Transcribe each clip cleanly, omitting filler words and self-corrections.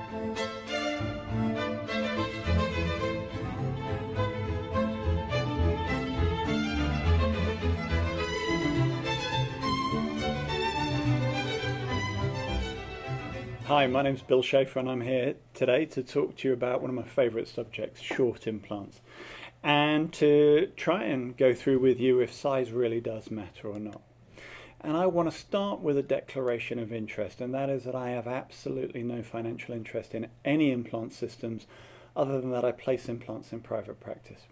Hi, my name's Bill Schaeffer and I'm here today to talk to you about one of my favourite subjects, short implants, and to try and go through with you if size really does matter or not. And I want to start with a declaration of interest, and that is that I have absolutely no financial interest in any implant systems other than that I place implants in private practice.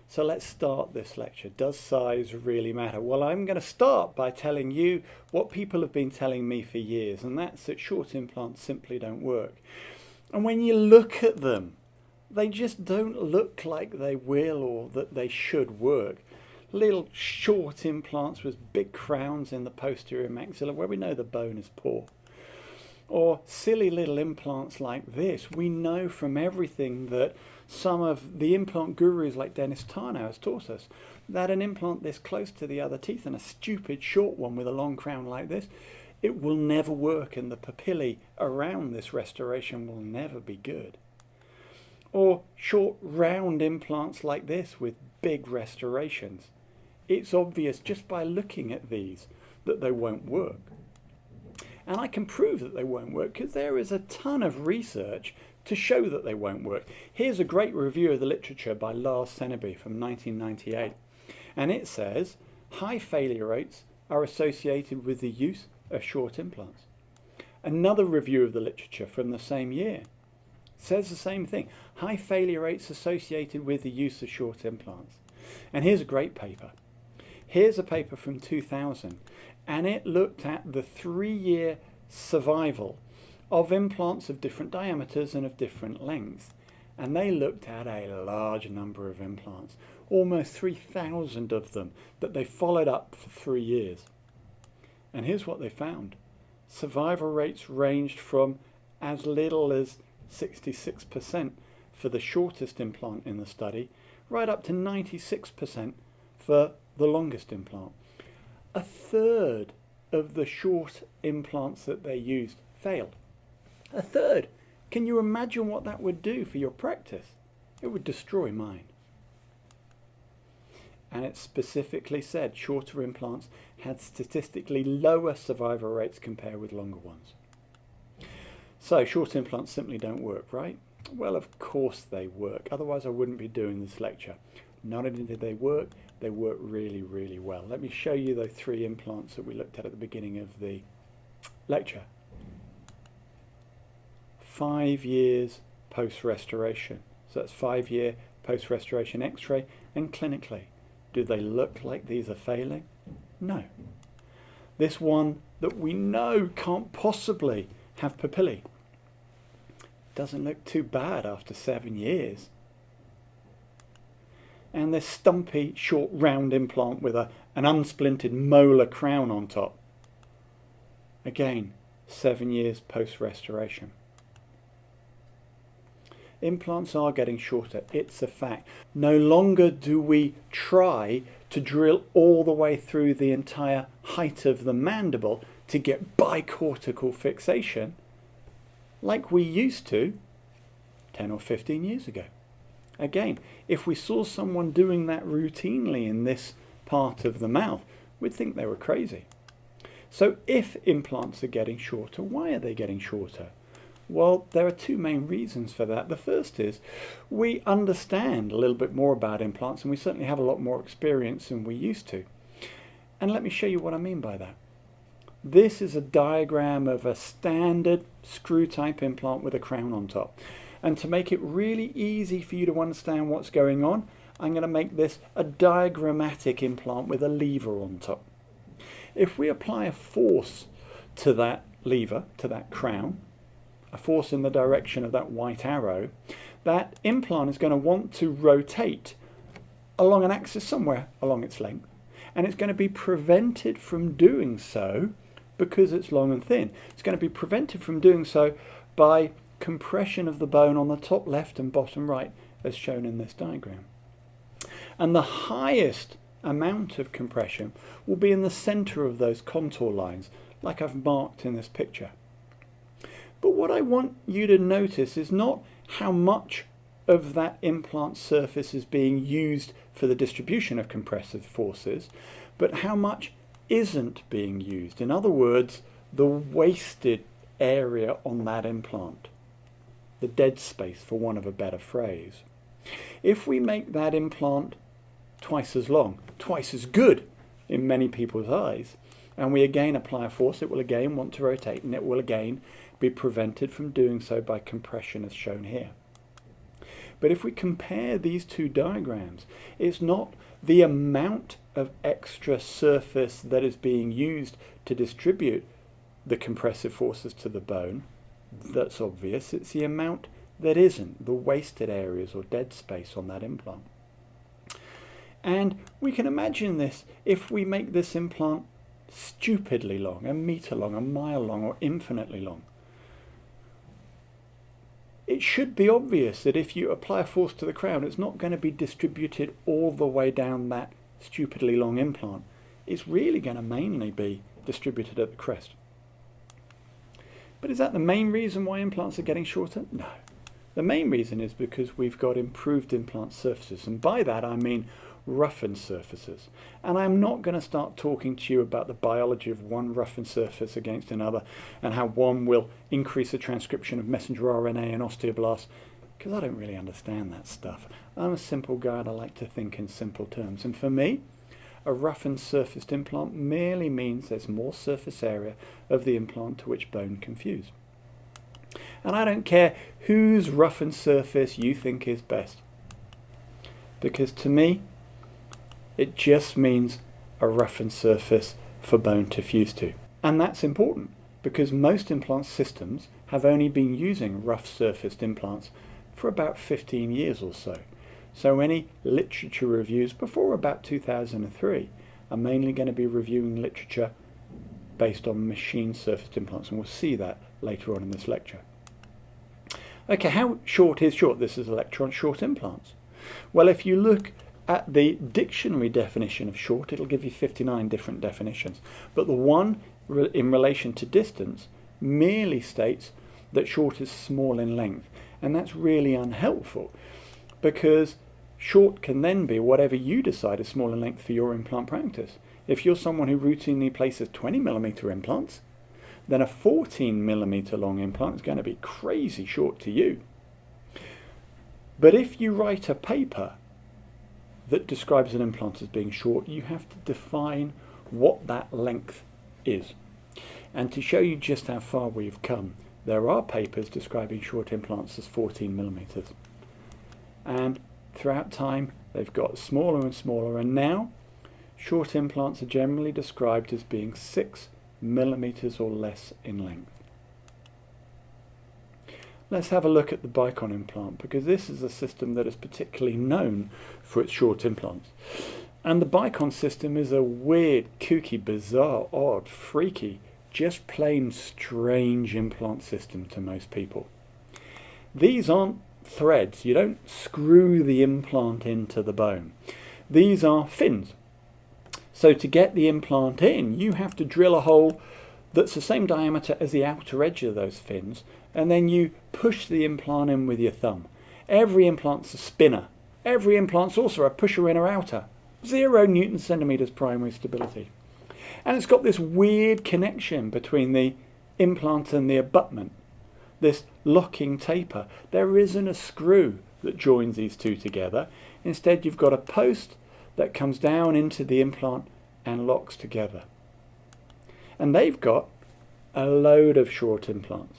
So let's start this lecture. Does size really matter? Well, I'm going to start by telling you what people have been telling me for years, and that's that short implants simply don't work. And when you look at them, they just don't look like they will or that they should work. Little short implants with big crowns in the posterior maxilla where we know the bone is poor. Or silly little implants like this. We know from everything that some of the implant gurus like Dennis Tarnow has taught us that an implant this close to the other teeth and a stupid short one with a long crown like this, it will never work, and the papillae around this restoration will never be good. Or short round implants like this with big restorations. It's obvious just by looking at these that they won't work. And I can prove that they won't work because there is a ton of research to show that they won't work. Here's a great review of the literature by Lars Seneby from 1998. And it says, high failure rates are associated with the use of short implants. Another review of the literature from the same year says the same thing. High failure rates associated with the use of short implants. And here's a great paper. Here's a paper from 2000, and it looked at the 3-year survival of implants of different diameters and of different lengths. And they looked at a large number of implants, almost 3,000 of them, that they followed up for 3 years. And here's what they found. Survival rates ranged from as little as 66% for the shortest implant in the study, right up to 96% for the longest implant. A third of the short implants that they used failed. A third. Can you imagine what that would do for your practice? It would destroy mine. And it specifically said shorter implants had statistically lower survival rates compared with longer ones. So short implants simply don't work, right? Well, of course they work. Otherwise I wouldn't be doing this lecture. Not only did they work really, really well. Let me show you the 3 implants that we looked at the beginning of the lecture. 5 years post-restoration. So that's 5-year post-restoration x-ray and clinically. Do they look like these are failing? No. This one that we know can't possibly have papillae doesn't look too bad after 7 years. And this stumpy, short, round implant with an unsplinted molar crown on top. Again, 7 years post-restoration. Implants are getting shorter, it's a fact. No longer do we try to drill all the way through the entire height of the mandible to get bicortical fixation like we used to 10 or 15 years ago. Again, if we saw someone doing that routinely in this part of the mouth, we'd think they were crazy. So if implants are getting shorter, why are they getting shorter? Well, there are 2 main reasons for that. The first is we understand a little bit more about implants, and we certainly have a lot more experience than we used to. And let me show you what I mean by that. This is a diagram of a standard screw type implant with a crown on top. And to make it really easy for you to understand what's going on, I'm going to make this a diagrammatic implant with a lever on top. If we apply a force to that lever, to that crown, a force in the direction of that white arrow, that implant is going to want to rotate along an axis somewhere along its length, and it's going to be prevented from doing so because it's long and thin. It's going to be prevented from doing so by compression of the bone on the top left and bottom right, as shown in this diagram. And the highest amount of compression will be in the center of those contour lines, like I've marked in this picture. But what I want you to notice is not how much of that implant surface is being used for the distribution of compressive forces, but how much isn't being used. In other words, the wasted area on that implant, the dead space, for want of a better phrase. If we make that implant twice as long, twice as good in many people's eyes, and we again apply a force, it will again want to rotate, and it will again be prevented from doing so by compression as shown here. But if we compare these two diagrams, it's not the amount of extra surface that is being used to distribute the compressive forces to the bone that's obvious, it's the amount that isn't, the wasted areas or dead space on that implant. And we can imagine this if we make this implant stupidly long, a meter long, a mile long, or infinitely long. It should be obvious that if you apply a force to the crown, it's not going to be distributed all the way down that stupidly long implant. It's really going to mainly be distributed at the crest. But is that the main reason why implants are getting shorter? No. The main reason is because we've got improved implant surfaces, and by that I mean roughened surfaces. And I'm not going to start talking to you about the biology of one roughened surface against another and how one will increase the transcription of messenger RNA and osteoblasts, because I don't really understand that stuff. I'm a simple guy and I like to think in simple terms. And for me, a roughened surfaced implant merely means there's more surface area of the implant to which bone can fuse. And I don't care whose roughened surface you think is best, because to me, it just means a roughened surface for bone to fuse to. And that's important because most implant systems have only been using rough surfaced implants for about 15 years or so. So any literature reviews before about 2003 are mainly going to be reviewing literature based on machine surfaced implants, and we'll see that later on in this lecture. Okay, how short is short? This is a lecture on short implants. Well, if you look at the dictionary definition of short, it'll give you 59 different definitions. But the one in relation to distance merely states that short is small in length. And that's really unhelpful, because short can then be whatever you decide is small in length for your implant practice. If you're someone who routinely places 20mm implants, then a 14mm long implant is going to be crazy short to you. But if you write a paper that describes an implant as being short, you have to define what that length is. And to show you just how far we've come, there are papers describing short implants as 14mm. And throughout time, they've got smaller and smaller, and now short implants are generally described as being 6mm or less in length. Let's have a look at the Bicon implant, because this is a system that is particularly known for its short implants. And the Bicon system is a weird, kooky, bizarre, odd, freaky, just plain strange implant system to most people. These aren't threads. You don't screw the implant into the bone. These are fins. So to get the implant in, you have to drill a hole that's the same diameter as the outer edge of those fins, and then you push the implant in with your thumb. Every implant's a spinner. Every implant's also a pusher in or outer. 0 Newton centimeters primary stability. And it's got this weird connection between the implant and the abutment, this locking taper. There isn't a screw that joins these two together. Instead, you've got a post that comes down into the implant and locks together. And they've got a load of short implants.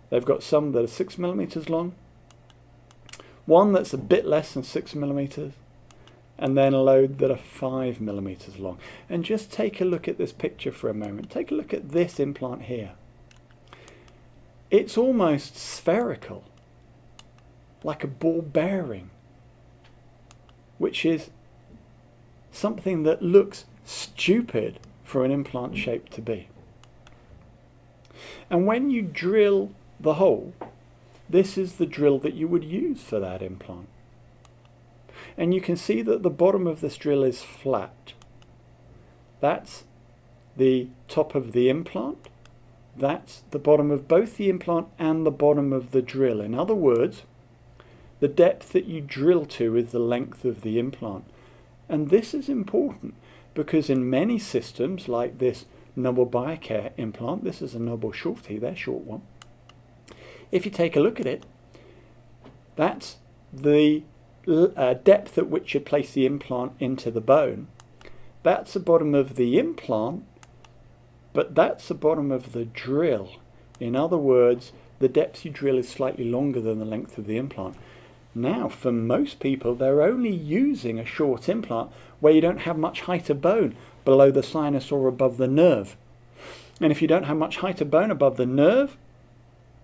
They've got some that are 6mm long, one that's a bit less than 6mm, and then a load that are 5mm long. And just take a look at this picture for a moment. Take a look at this implant here. It's almost spherical, like a ball bearing, which is something that looks stupid for an implant shape to be. And when you drill the hole, this is the drill that you would use for that implant. And you can see that the bottom of this drill is flat. That's the top of the implant, That's the bottom of both the implant and the bottom of the drill. In other words, the depth that you drill to is the length of the implant. And this is important because in many systems, like this Noble Biocare implant, this is a Noble Shorty, their short one. If you take a look at it, that's the depth at which you place the implant into the bone. That's the bottom of the implant, but that's the bottom of the drill. In other words, the depth you drill is slightly longer than the length of the implant. Now, for most people, they're only using a short implant where you don't have much height of bone below the sinus or above the nerve. And if you don't have much height of bone above the nerve,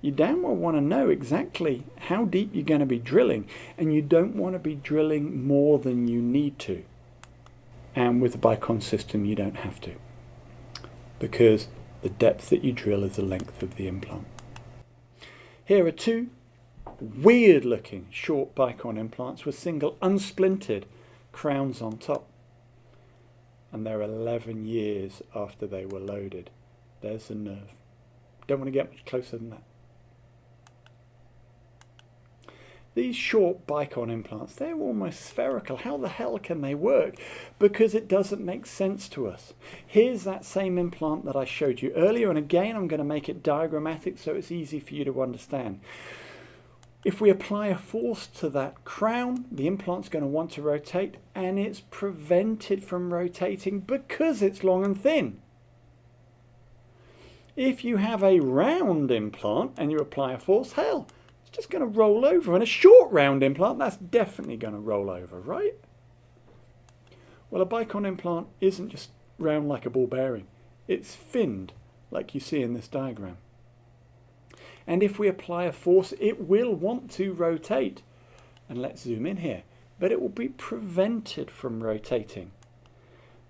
you damn well want to know exactly how deep you're going to be drilling, and you don't want to be drilling more than you need to. And with the Bicon system, you don't have to, because the depth that you drill is the length of the implant. Here are two weird looking short Bicon implants with single unsplintered crowns on top, and they're 11 years after they were loaded. There's the nerve. Don't want to get much closer than that. These short Bicon implants, they're almost spherical. How the hell can they work? Because it doesn't make sense to us. Here's that same implant that I showed you earlier, and again I'm going to make it diagrammatic so it's easy for you to understand. If we apply a force to that crown, the implant's going to want to rotate, and it's prevented from rotating because it's long and thin. If you have a round implant and you apply a force, hell, it's just going to roll over. And a short round implant, that's definitely going to roll over, right? Well, a Bicon implant isn't just round like a ball bearing. It's finned, like you see in this diagram. And if we apply a force, it will want to rotate. And let's zoom in here. But it will be prevented from rotating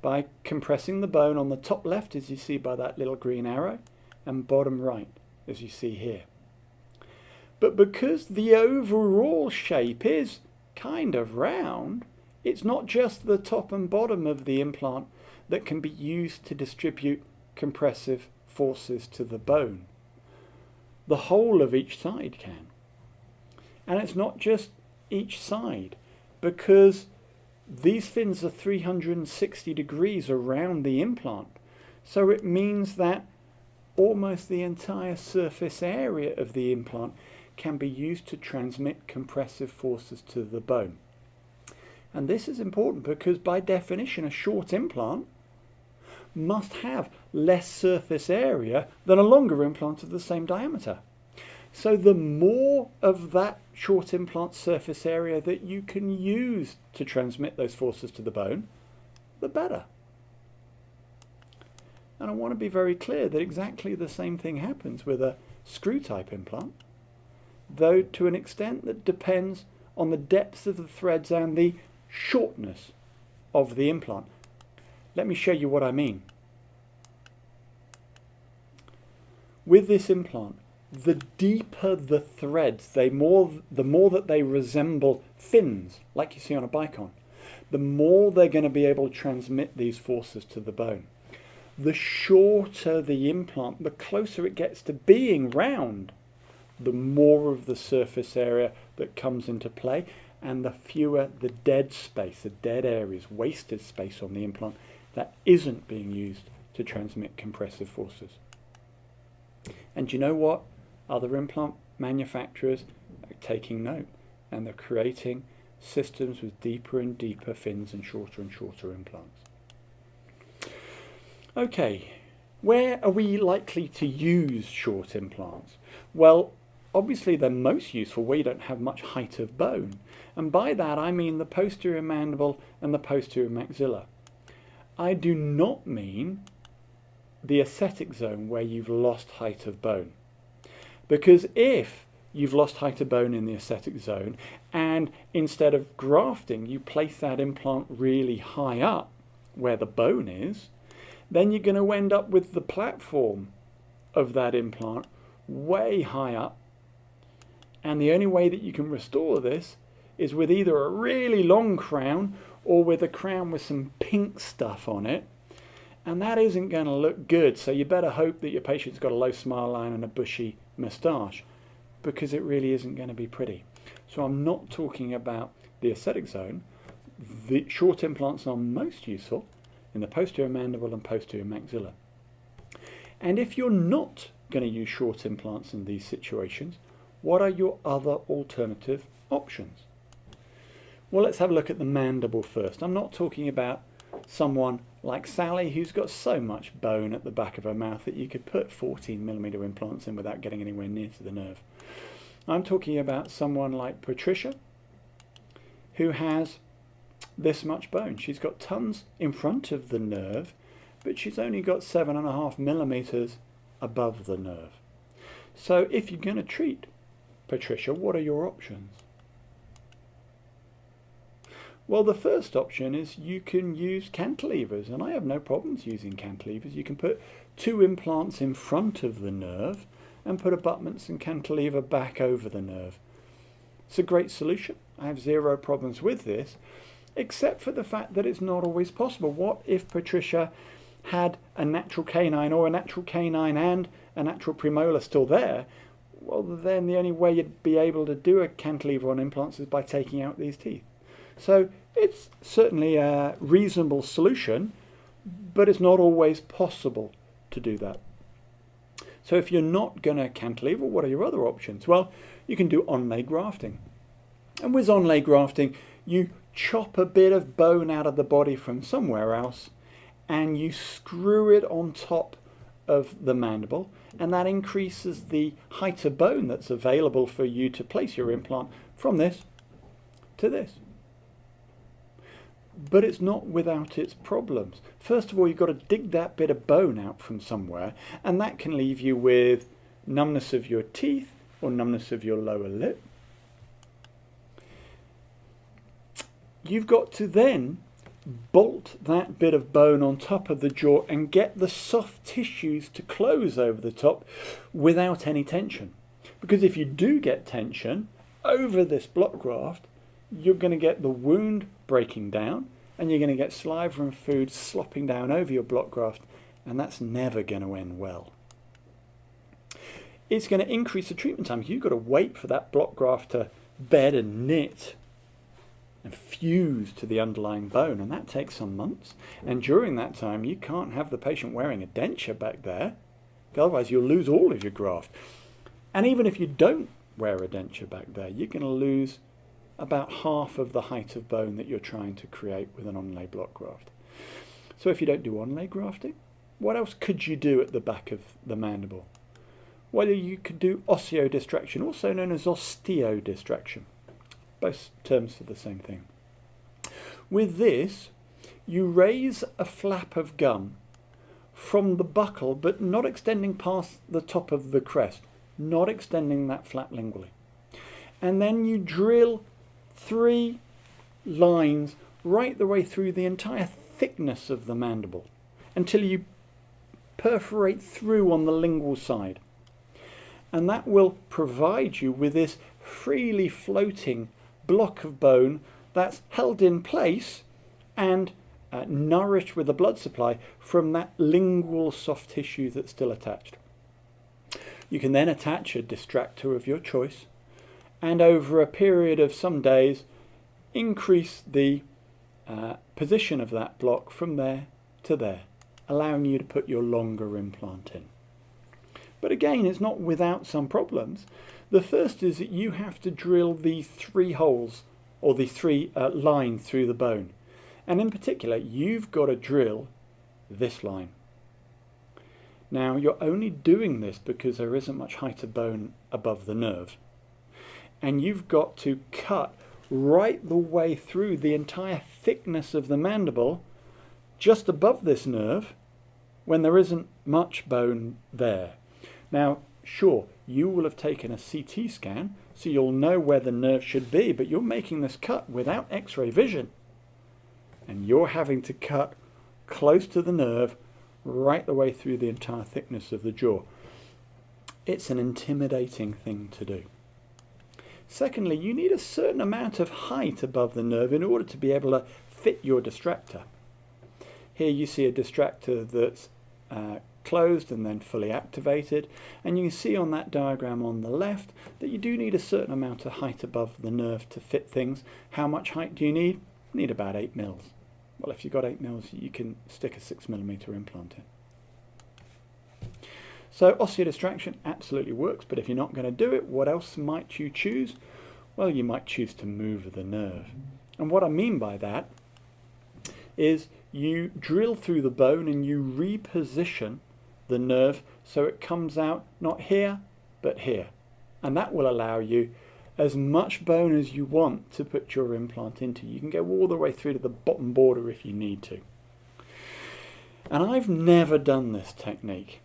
by compressing the bone on the top left, as you see by that little green arrow, and bottom right, as you see here. But because the overall shape is kind of round, it's not just the top and bottom of the implant that can be used to distribute compressive forces to the bone. The whole of each side can. And it's not just each side, because these fins are 360 degrees around the implant. So it means that almost the entire surface area of the implant can be used to transmit compressive forces to the bone. And this is important because by definition a short implant must have less surface area than a longer implant of the same diameter. So the more of that short implant surface area that you can use to transmit those forces to the bone, the better. And I want to be very clear that exactly the same thing happens with a screw type implant, though to an extent that depends on the depth of the threads and the shortness of the implant. Let me show you what I mean. With this implant, the deeper the threads, the more that they resemble fins, like you see on a Bicon, the more they're going to be able to transmit these forces to the bone. The shorter the implant, the closer it gets to being round, the more of the surface area that comes into play, and the fewer the dead space, the dead areas, wasted space on the implant that isn't being used to transmit compressive forces. And you know what? Other implant manufacturers are taking note, and they're creating systems with deeper and deeper fins and shorter implants. Okay, where are we likely to use short implants? Well, obviously they're most useful where you don't have much height of bone. And by that I mean the posterior mandible and the posterior maxilla. I do not mean the aesthetic zone where you've lost height of bone. Because if you've lost height of bone in the aesthetic zone and instead of grafting you place that implant really high up where the bone is, then you're going to end up with the platform of that implant way high up. And the only way that you can restore this is with either a really long crown or with a crown with some pink stuff on it. And that isn't going to look good, so you better hope that your patient's got a low smile line and a bushy moustache, because it really isn't going to be pretty. So I'm not talking about the aesthetic zone. The short implants are most useful in the posterior mandible and posterior maxilla. And if you're not going to use short implants in these situations, what are your other alternative options? Well, let's have a look at the mandible first. I'm not talking about someone like Sally who's got so much bone at the back of her mouth that you could put 14mm implants in without getting anywhere near to the nerve. I'm talking about someone like Patricia who has this much bone. She's got tons in front of the nerve, but she's only got 7.5mm above the nerve. So if you're going to treat Patricia, what are your options? Well, the first option is you can use cantilevers, and I have no problems using cantilevers. You can put 2 implants in front of the nerve and put abutments and cantilever back over the nerve. It's a great solution. I have zero problems with this, except for the fact that it's not always possible. What if Patricia had a natural canine, or a natural canine and a natural premolar still there? Well, then the only way you'd be able to do a cantilever on implants is by taking out these teeth. So it's certainly a reasonable solution, but it's not always possible to do that. So if you're not going to cantilever, what are your other options? Well, you can do onlay grafting. And with onlay grafting, you chop a bit of bone out of the body from somewhere else and you screw it on top of the mandible, and that increases the height of bone that's available for you to place your implant from this to this. But it's not without its problems. First of all, you've got to dig that bit of bone out from somewhere, and that can leave you with numbness of your teeth or numbness of your lower lip. You've got to then bolt that bit of bone on top of the jaw and get the soft tissues to close over the top without any tension. Because if you do get tension over this block graft, you're going to get the wound breaking down, and you're going to get saliva and food slopping down over your block graft, and that's never going to end well. It's going to increase the treatment time. You've got to wait for that block graft to bed and knit and fuse to the underlying bone, and that takes some months. And during that time, you can't have the patient wearing a denture back there, otherwise you'll lose all of your graft. And even if you don't wear a denture back there, you're going to lose about half of the height of bone that you're trying to create with an onlay block graft. So if you don't do onlay grafting, what else could you do at the back of the mandible? Well, you could do Osseo-Distraction, also known as Osseo-Distraction. Both terms for the same thing. With this, you raise a flap of gum from the buccal, but not extending past the top of the crest, not extending that flap lingually. And then you drill 3 lines right the way through the entire thickness of the mandible until you perforate through on the lingual side. And that will provide you with this freely floating block of bone that's held in place and nourished with the blood supply from that lingual soft tissue that's still attached. You can then attach a distractor of your choice, and over a period of some days increase the position of that block from there to there, allowing you to put your longer implant in. But again, it's not without some problems. The first is that you have to drill these 3 holes, or the 3 lines through the bone. And in particular, you've got to drill this line. Now, you're only doing this because there isn't much height of bone above the nerve. And you've got to cut right the way through the entire thickness of the mandible just above this nerve when there isn't much bone there. Now, sure, you will have taken a CT scan, so you'll know where the nerve should be, but you're making this cut without X-ray vision. And you're having to cut close to the nerve right the way through the entire thickness of the jaw. It's an intimidating thing to do. Secondly, you need a certain amount of height above the nerve in order to be able to fit your distractor. Here you see a distractor that's closed and then fully activated, and you can see on that diagram on the left that you do need a certain amount of height above the nerve to fit things. How much height do you need? You need about 8 mils. Well, if you've got 8 mils, you can stick a 6mm implant in. So Osseo-Distraction absolutely works, but if you're not going to do it, what else might you choose? Well, you might choose to move the nerve. And what I mean by that is you drill through the bone and you reposition the nerve so it comes out not here, but here. And that will allow you as much bone as you want to put your implant into. You can go all the way through to the bottom border if you need to. And I've never done this technique,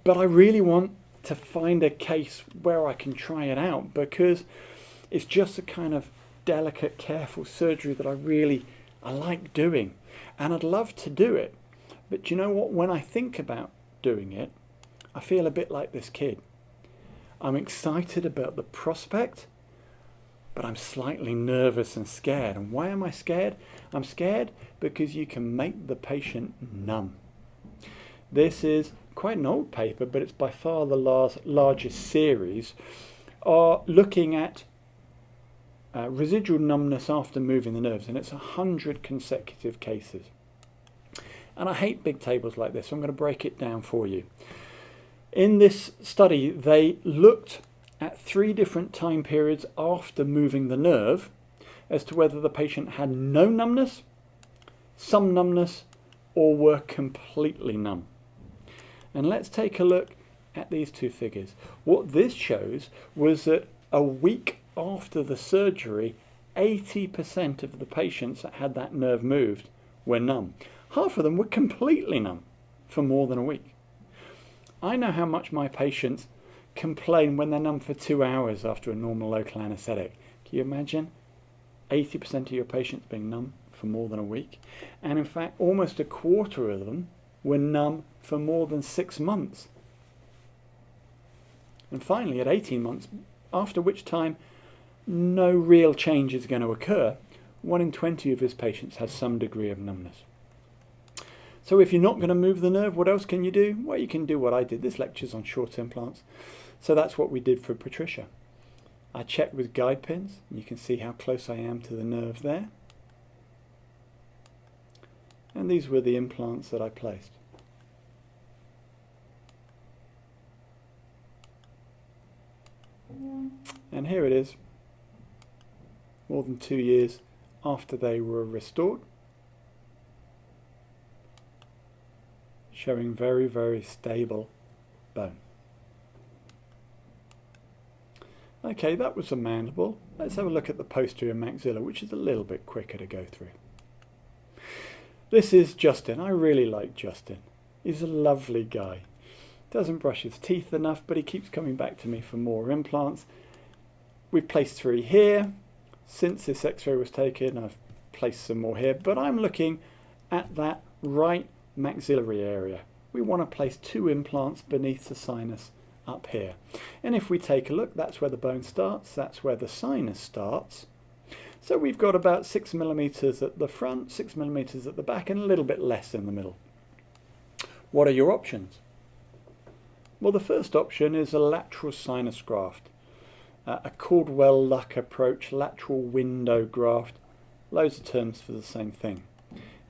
but I really want to find a case where I can try it out, because it's just a kind of delicate, careful surgery that I like doing, and I'd love to do it. But you know what? When I think about doing it, I feel a bit like this kid. I'm excited about the prospect, but I'm slightly nervous and scared. And why am I scared? I'm scared because you can make the patient numb. This is quite an old paper, but it's by far the largest series, are looking at residual numbness after moving the nerves, and it's 100 consecutive cases. And I hate big tables like this, so I'm going to break it down for you. In this study, they looked at 3 different time periods after moving the nerve as to whether the patient had no numbness, some numbness, or were completely numb. And let's take a look at these 2 figures. What this shows was that a week after the surgery, 80% of the patients that had that nerve moved were numb. Half of them were completely numb for more than a week. I know how much my patients complain when they're numb for 2 hours after a normal local anaesthetic. Can you imagine 80% of your patients being numb for more than a week? And in fact, almost a quarter of them were numb for more than 6 months. And finally, at 18 months, after which time no real change is going to occur, 1 in 20 of his patients has some degree of numbness. So if you're not going to move the nerve, what else can you do? Well, you can do what I did. This lecture's on short implants. So that's what we did for Patricia. I checked with guide pins. You can see how close I am to the nerve there. And these were the implants that I placed. And here it is, more than 2 years after they were restored, showing very, very stable bone. Okay, that was the mandible. Let's have a look at the posterior maxilla, which is a little bit quicker to go through. This is Justin. I really like Justin. He's a lovely guy. Doesn't brush his teeth enough, but he keeps coming back to me for more implants. We've placed 3 here. Since this x-ray was taken, I've placed some more here, but I'm looking at that right maxillary area. We want to place 2 implants beneath the sinus up here. And if we take a look, that's where the bone starts, that's where the sinus starts. So we've got about 6mm at the front, 6mm at the back, and a little bit less in the middle. What are your options? Well, the first option is a lateral sinus graft, a Caldwell-Luck approach, lateral window graft, loads of terms for the same thing.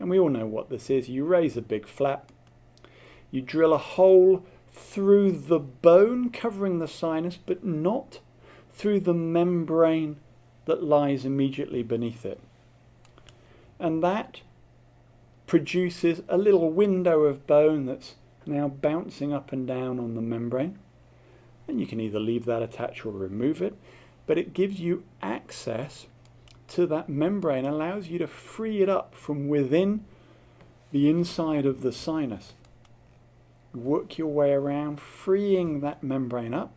And we all know what this is. You raise a big flap, you drill a hole through the bone covering the sinus, but not through the membrane that lies immediately beneath it. And that produces a little window of bone that's now bouncing up and down on the membrane. And you can either leave that attached or remove it, but it gives you access to that membrane, allows you to free it up from within the inside of the sinus. Work your way around, freeing that membrane up,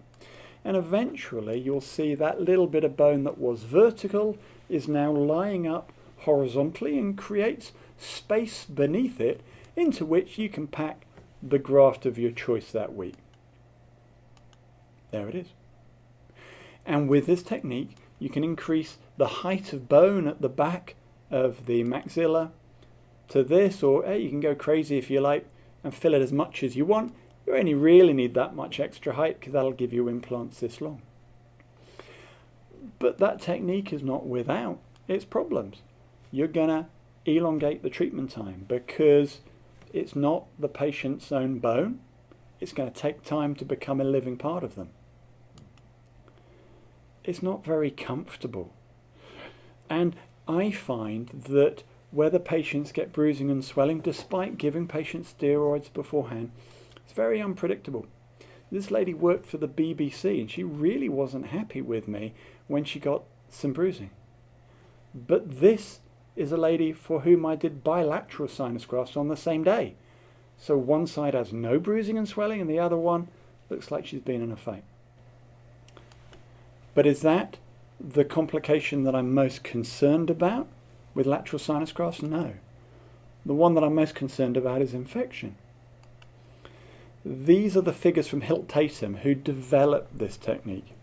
and eventually you'll see that little bit of bone that was vertical is now lying up horizontally and creates space beneath it into which you can pack the graft of your choice that week. There it is. And with this technique, you can increase the height of bone at the back of the maxilla, to this, or hey, you can go crazy if you like and fill it as much as you want. You only really need that much extra height because that'll give you implants this long. But that technique is not without its problems. You're going to elongate the treatment time because it's not the patient's own bone. It's going to take time to become a living part of them. It's not very comfortable. And I find that whether patients get bruising and swelling, despite giving patients steroids beforehand, it's very unpredictable. This lady worked for the BBC and she really wasn't happy with me when she got some bruising. But this is a lady for whom I did bilateral sinus grafts on the same day. So one side has no bruising and swelling and the other one looks like she's been in a fight. But is that the complication that I'm most concerned about with lateral sinus grafts? No. The one that I'm most concerned about is infection. These are the figures from Hilt Tatum who developed this technique.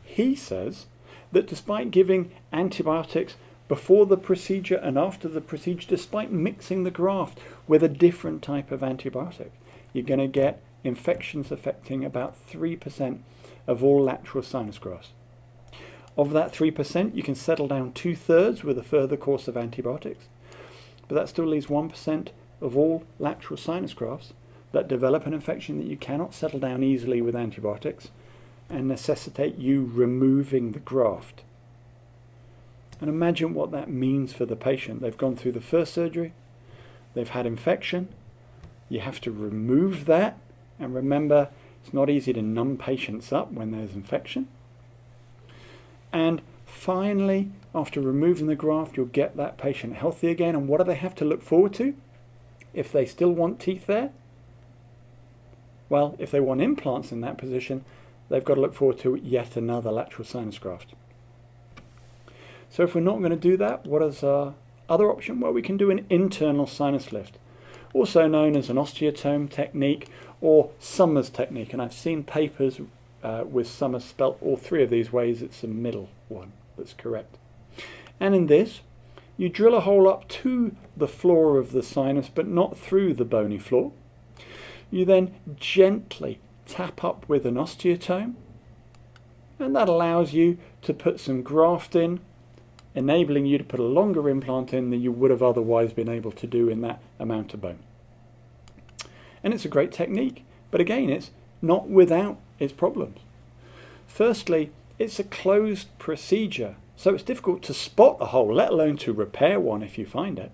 He says that despite giving antibiotics before the procedure and after the procedure, despite mixing the graft with a different type of antibiotic, you're going to get infections affecting about 3% of all lateral sinus grafts. Of that 3%, you can settle down 2/3 with a further course of antibiotics, but that still leaves 1% of all lateral sinus grafts that develop an infection that you cannot settle down easily with antibiotics and necessitate you removing the graft. And imagine what that means for the patient. They've gone through the first surgery, they've had infection, you have to remove that, and remember, it's not easy to numb patients up when there's infection. And finally, after removing the graft, you'll get that patient healthy again. And what do they have to look forward to if they still want teeth there? Well, if they want implants in that position, they've got to look forward to yet another lateral sinus graft. So if we're not going to do that, what is our other option? Well, we can do an internal sinus lift, also known as an osteotome technique or Summers technique. And I've seen papers with Summers spelt all three of these ways. It's the middle one that's correct. And in this, you drill a hole up to the floor of the sinus, but not through the bony floor. You then gently tap up with an osteotome, and that allows you to put some graft in, enabling you to put a longer implant in than you would have otherwise been able to do in that amount of bone. And it's a great technique, but again, it's not without its problems. Firstly, it's a closed procedure, so it's difficult to spot a hole, let alone to repair one if you find it.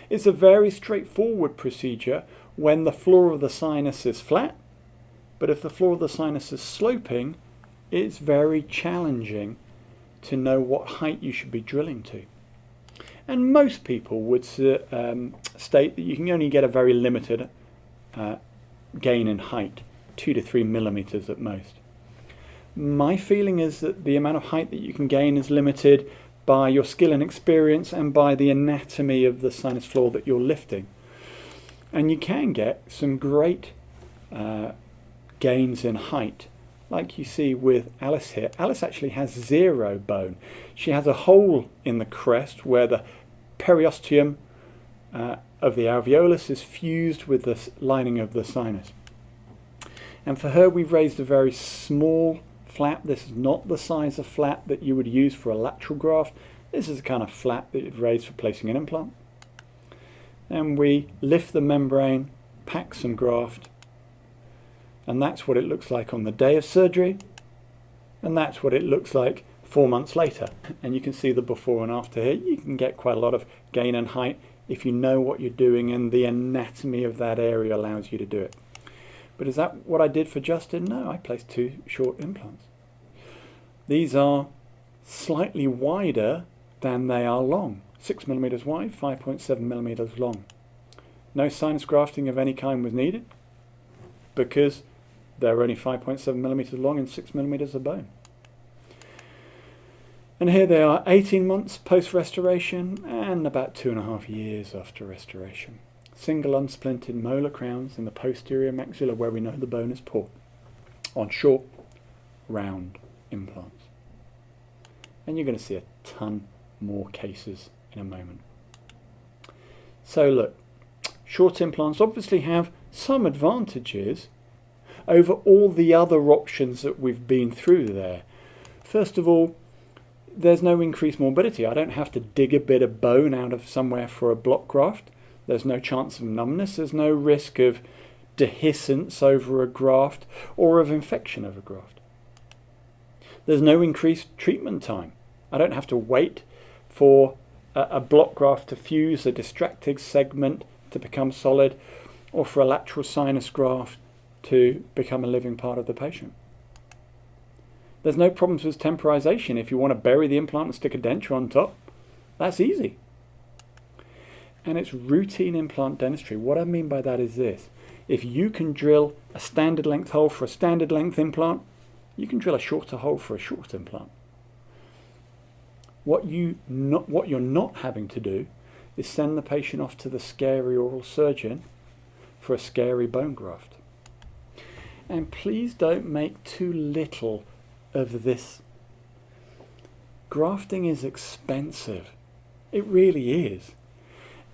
It's a very straightforward procedure when the floor of the sinus is flat, but if the floor of the sinus is sloping, it's very challenging to know what height you should be drilling to. And most people would state that you can only get a very limited gain in height, 2 to 3 millimeters at most. My feeling is that the amount of height that you can gain is limited by your skill and experience and by the anatomy of the sinus floor that you're lifting. And you can get some great gains in height, like you see with Alice here. Alice actually has 0 bone. She has a hole in the crest where the periosteum of the alveolus is fused with the lining of the sinus. And for her, we've raised a very small flap. This is not the size of flap that you would use for a lateral graft. This is the kind of flap that you'd raise for placing an implant. And we lift the membrane, pack some graft, and that's what it looks like on the day of surgery, and that's what it looks like 4 months later. And you can see the before and after here. You can get quite a lot of gain in height if you know what you're doing and the anatomy of that area allows you to do it. But is that what I did for Justin? No, I placed 2 short implants. These are slightly wider than they are long. 6 millimeters wide, 5.7 millimeters long. No sinus grafting of any kind was needed because they're only 5.7 millimeters long and 6 millimeters of bone. And here they are, 18 months post-restoration and about 2.5 years after restoration. Single unsplinted molar crowns in the posterior maxilla where we know the bone is poor, on short, round implants. And you're going to see a ton more cases in a moment. So look, short implants obviously have some advantages over all the other options that we've been through there. First of all, there's no increased morbidity. I don't have to dig a bit of bone out of somewhere for a block graft. There's no chance of numbness. There's no risk of dehiscence over a graft or of infection of a graft. There's no increased treatment time. I don't have to wait for a block graft to fuse, a distracting segment to become solid, or for a lateral sinus graft to become a living part of the patient. There's no problems with temporization. If you want to bury the implant and stick a denture on top, that's easy. And it's routine implant dentistry. What I mean by that is this. If you can drill a standard length hole for a standard length implant, you can drill a shorter hole for a short implant. What you're not having to do is send the patient off to the scary oral surgeon for a scary bone graft. And please don't make too little of this. Grafting is expensive. It really is.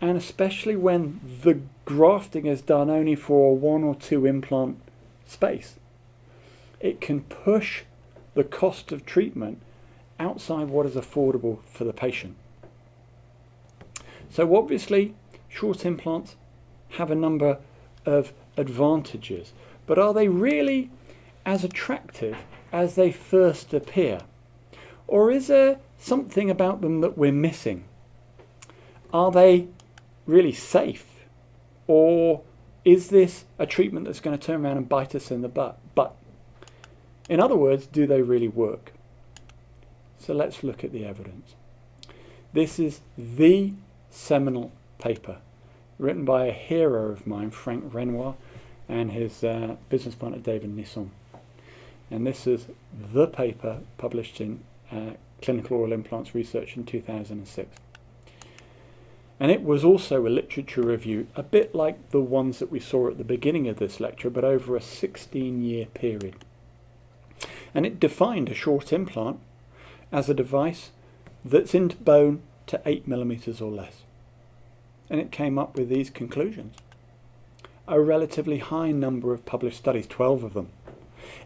And especially when the grafting is done only for a 1 or 2 implant space, it can push the cost of treatment outside what is affordable for the patient. So obviously, short implants have a number of advantages, but are they really as attractive as they first appear? Or is there something about them that we're missing? Are they really safe? Or is this a treatment that's going to turn around and bite us in the butt? In other words, do they really work? So let's look at the evidence. This is the seminal paper written by a hero of mine, Frank Renoir, and his business partner David Nisson. And this is the paper published in Clinical Oral Implants Research in 2006. And it was also a literature review, a bit like the ones that we saw at the beginning of this lecture, but over a 16-year period. And it defined a short implant as a device that's in bone to 8 millimeters or less. And it came up with these conclusions. A relatively high number of published studies, 12 of them,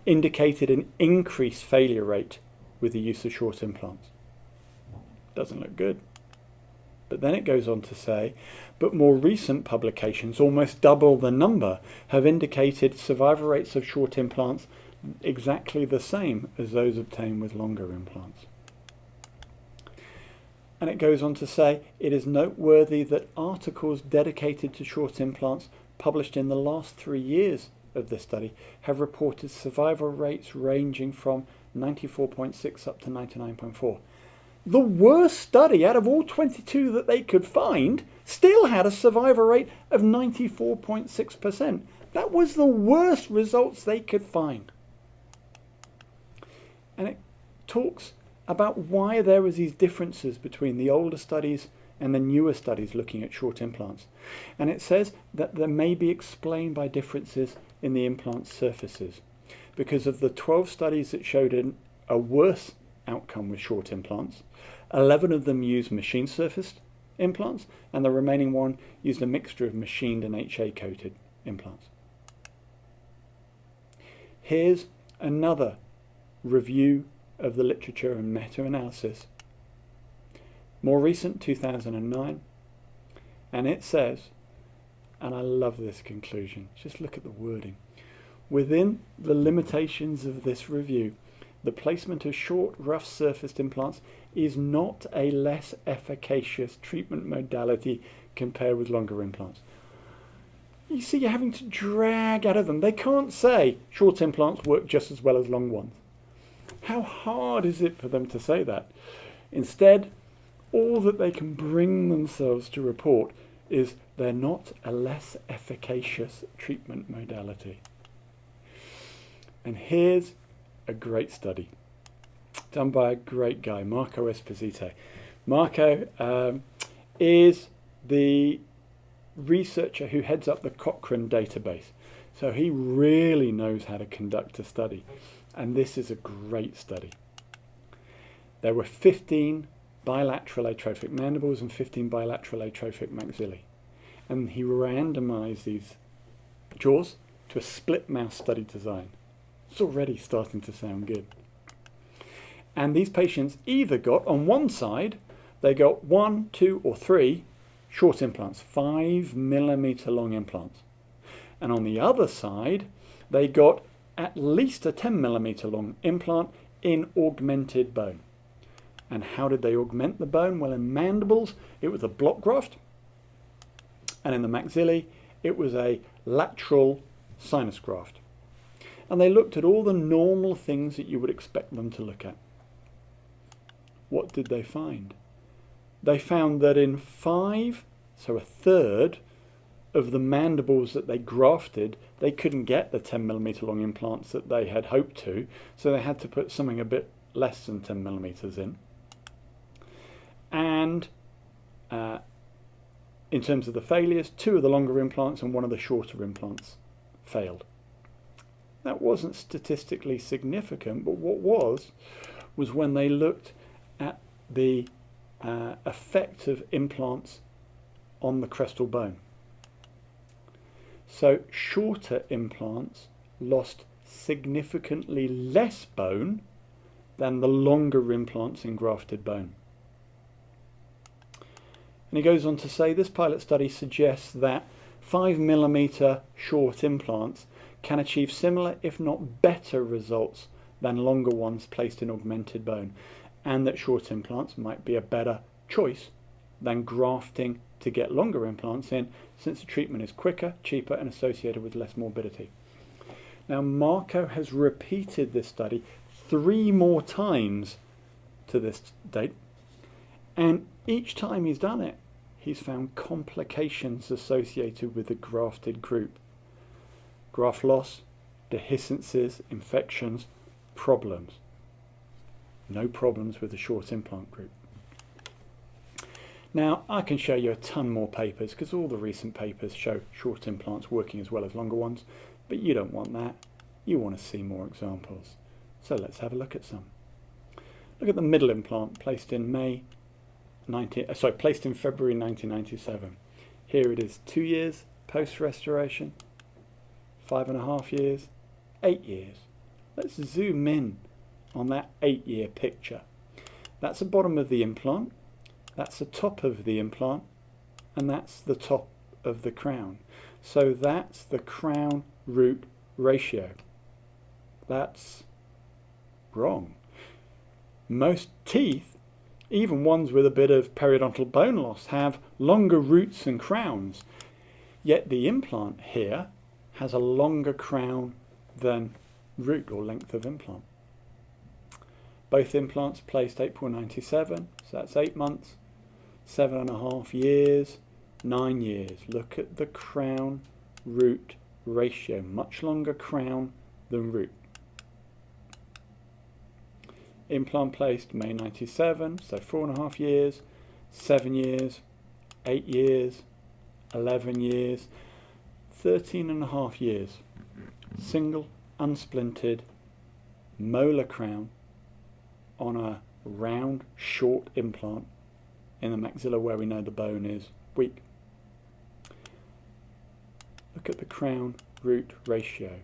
indicated an increased failure rate with the use of short implants. Doesn't look good. But then it goes on to say, but more recent publications, almost double the number, have indicated survival rates of short implants exactly the same as those obtained with longer implants. And it goes on to say, it is noteworthy that articles dedicated to short implants published in the last 3 years of this study have reported survival rates ranging from 94.6 up to 99.4. The worst study out of all 22 that they could find still had a survival rate of 94.6%. That was the worst results they could find. And it talks about why there was these differences between the older studies and the newer studies looking at short implants. And it says that they may be explained by differences in the implant surfaces. Because of the 12 studies that showed a worse outcome with short implants, 11 of them used machine surfaced implants, and the remaining one used a mixture of machined and HA coated implants. Here's another review of the literature and meta-analysis, more recent, 2009, and it says, and I love this conclusion, just look at the wording, within the limitations of this review, the placement of short, rough surfaced implants is not a less efficacious treatment modality compared with longer implants. You see, you're having to drag out of them. They can't say short implants work just as well as long ones. How hard is it for them to say that? Instead, all that they can bring themselves to report is they're not a less efficacious treatment modality. And here's a great study done by a great guy, Marco Esposito. Marco is the researcher who heads up the Cochrane database. So he really knows how to conduct a study. And this is a great study. There were 15 bilateral atrophic mandibles and 15 bilateral atrophic maxillae. and he randomized these jaws to a split mouth study design. It's already starting to sound good. And these patients either got, on one side, they got 1, 2, or 3 short implants, 5 millimeter long implants. And on the other side, they got at least a 10 millimeter long implant in augmented bone. And how did they augment the bone? Well, in mandibles, it was a block graft. And in the maxillae, it was a lateral sinus graft. And they looked at all the normal things that you would expect them to look at. What did they find? They found that in 5, so a third, of the mandibles that they grafted, they couldn't get the 10 millimeter long implants that they had hoped to, so they had to put something a bit less than 10 millimeters in. And in terms of the failures, 2 of the longer implants and 1 of the shorter implants failed. That wasn't statistically significant, but what was when they looked at the effect of implants on the crestal bone. So shorter implants lost significantly less bone than the longer implants in grafted bone. And he goes on to say this pilot study suggests that 5 millimeter short implants can achieve similar, if not better, results than longer ones placed in augmented bone, and that short implants might be a better choice than grafting to get longer implants in, since the treatment is quicker, cheaper, and associated with less morbidity. Now, Marco has repeated this study 3 more times to this date, and each time he's done it, he's found complications associated with the grafted group. Graft loss, dehiscences, infections, problems. No problems with the short implant group. Now, I can show you a ton more papers because all the recent papers show short implants working as well as longer ones, but you don't want that. You want to see more examples. So let's have a look at some. Look at the middle implant placed in placed in February 1997. Here it is 2 years post-restoration, 5.5 years, 8 years. Let's zoom in on that 8-year picture. That's the bottom of the implant, that's the top of the implant, and that's the top of the crown. So that's the crown-root ratio. That's wrong. Most teeth, even ones with a bit of periodontal bone loss, have longer roots and crowns, yet the implant here has a longer crown than root or length of implant. Both implants placed April 97, so that's 8 months, 7.5 years, 9 years. Look at the crown root ratio, much longer crown than root. Implant placed May 97, so 4.5 years, 7 years, 8 years, 11 years, 13.5 years. Single, unsplinted, molar crown on a round, short implant in the maxilla where we know the bone is weak. Look at the crown-root ratio.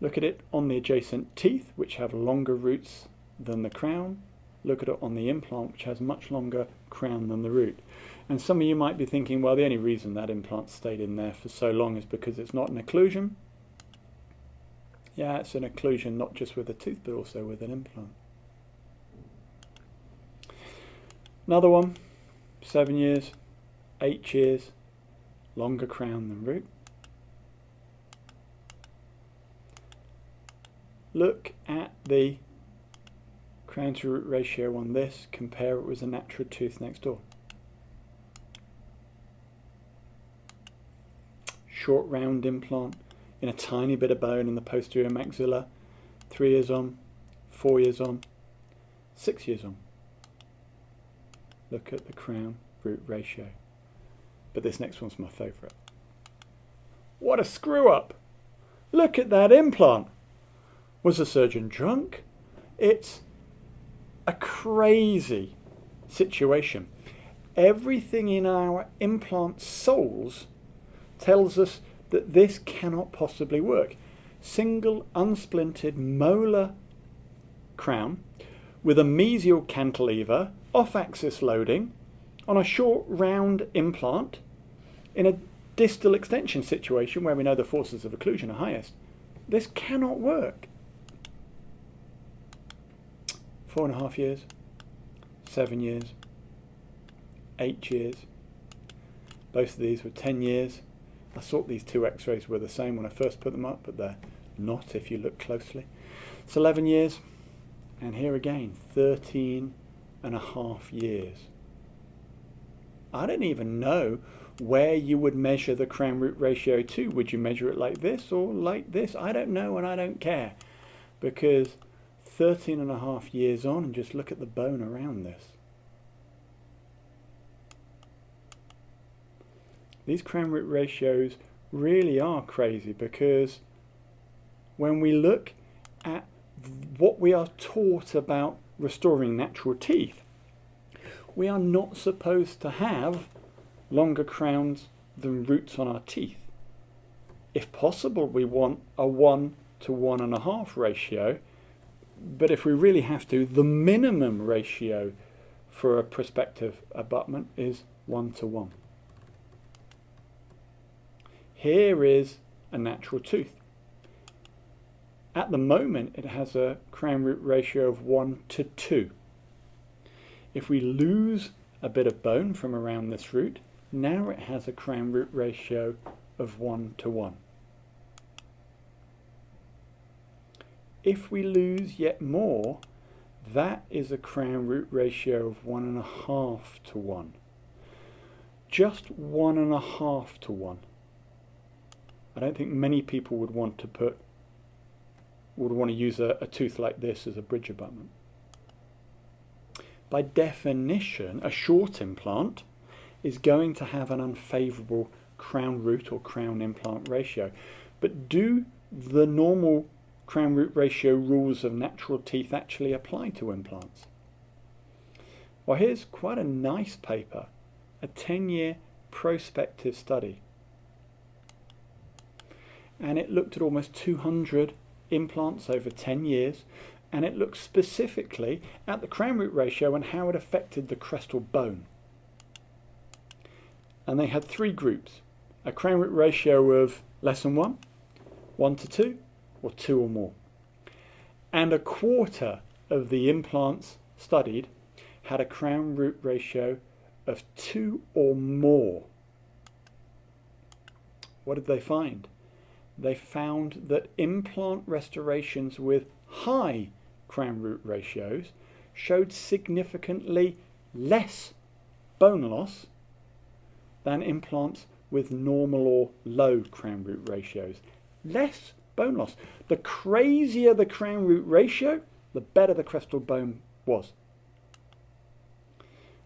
Look at it on the adjacent teeth, which have longer roots than the crown. Look at it on the implant, which has much longer crown than the root. And some of you might be thinking, well, the only reason that implant stayed in there for so long is because it's not an occlusion. Yeah, it's an occlusion not just with a tooth, but also with an implant. Another one, 7 years, 8 years, longer crown than root. Look at the crown to root ratio on this, compare it with a natural tooth next door. Short round implant in a tiny bit of bone in the posterior maxilla, 3 years on, 4 years on, 6 years on. Look at the crown root ratio. But this next one's my favourite. What a screw up! Look at that implant! Was the surgeon drunk? It's a crazy situation. everything in our implant soles tells us that this cannot possibly work. Single unsplintered molar crown with a mesial cantilever, off-axis loading, on a short round implant in a distal extension situation where we know the forces of occlusion are highest. This cannot work. 4.5 years, 7 years, 8 years. Both of these were 10 years. I thought these two x-rays were the same when I first put them up, but they're not if you look closely. It's 11 years, and here again, 13.5 years. I don't even know where you would measure the crown root ratio to. Would you measure it like this or like this? I don't know, and I don't care, because 13.5 years on, and just look at the bone around this. These crown root ratios really are crazy, because when we look at what we are taught about restoring natural teeth, we are not supposed to have longer crowns than roots on our teeth. If possible, we want a 1 to 1.5 ratio, but if we really have to, the minimum ratio for a prospective abutment is 1 to 1. Here is a natural tooth. At the moment, it has a crown root ratio of 1 to 2. If we lose a bit of bone from around this root, now it has a crown root ratio of 1 to 1. If we lose yet more, that is a crown root ratio of 1.5 to 1. Just 1.5 to 1. I don't think many people would want to use a tooth like this as a bridge abutment. By definition, a short implant is going to have an unfavourable crown root or crown implant ratio. But do the normal crown root ratio rules of natural teeth actually apply to implants? Well, here's quite a nice paper, a 10-year prospective study. And it looked at almost 200 implants over 10 years, and it looked specifically at the crown root ratio and how it affected the crestal bone. And they had 3 groups: a crown root ratio of less than 1, 1 to 2, or 2 or more. And a quarter of the implants studied had a crown root ratio of 2 or more. What did they find? They found that implant restorations with high crown root ratios showed significantly less bone loss than implants with normal or low crown root ratios. Less bone loss. The crazier the crown root ratio, the better the crestal bone was.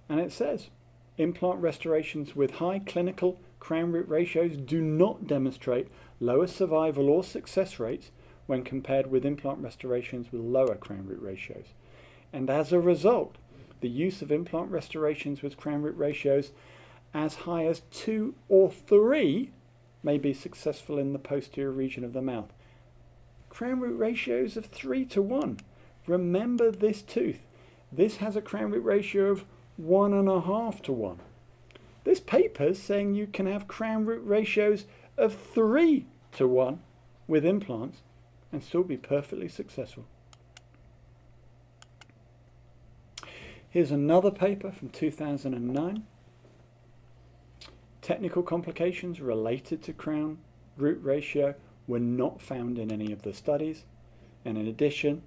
And it says, implant restorations with high clinical crown root ratios do not demonstrate lower survival or success rates when compared with implant restorations with lower crown root ratios. And as a result, the use of implant restorations with crown root ratios as high as 2 or 3 may be successful in the posterior region of the mouth. Crown root ratios of 3 to 1. Remember this tooth. This has a crown root ratio of 1.5 to 1. This paper's saying you can have crown root ratios of 3 to 1 with implants and still be perfectly successful. Here's another paper from 2009. Technical complications related to crown root ratio were not found in any of the studies, and in addition,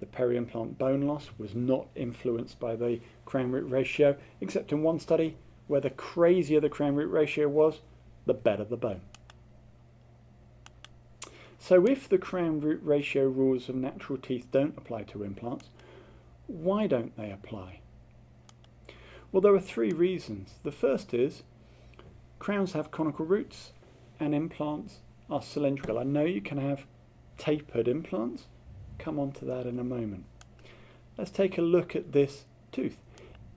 the peri-implant bone loss was not influenced by the crown root ratio, except in one study where the crazier the crown root ratio was, the better the bone. So if the crown root ratio rules of natural teeth don't apply to implants, why don't they apply? Well, there are 3 reasons. The first is crowns have conical roots and implants are cylindrical. I know you can have tapered implants. Come on to that in a moment. Let's take a look at this tooth.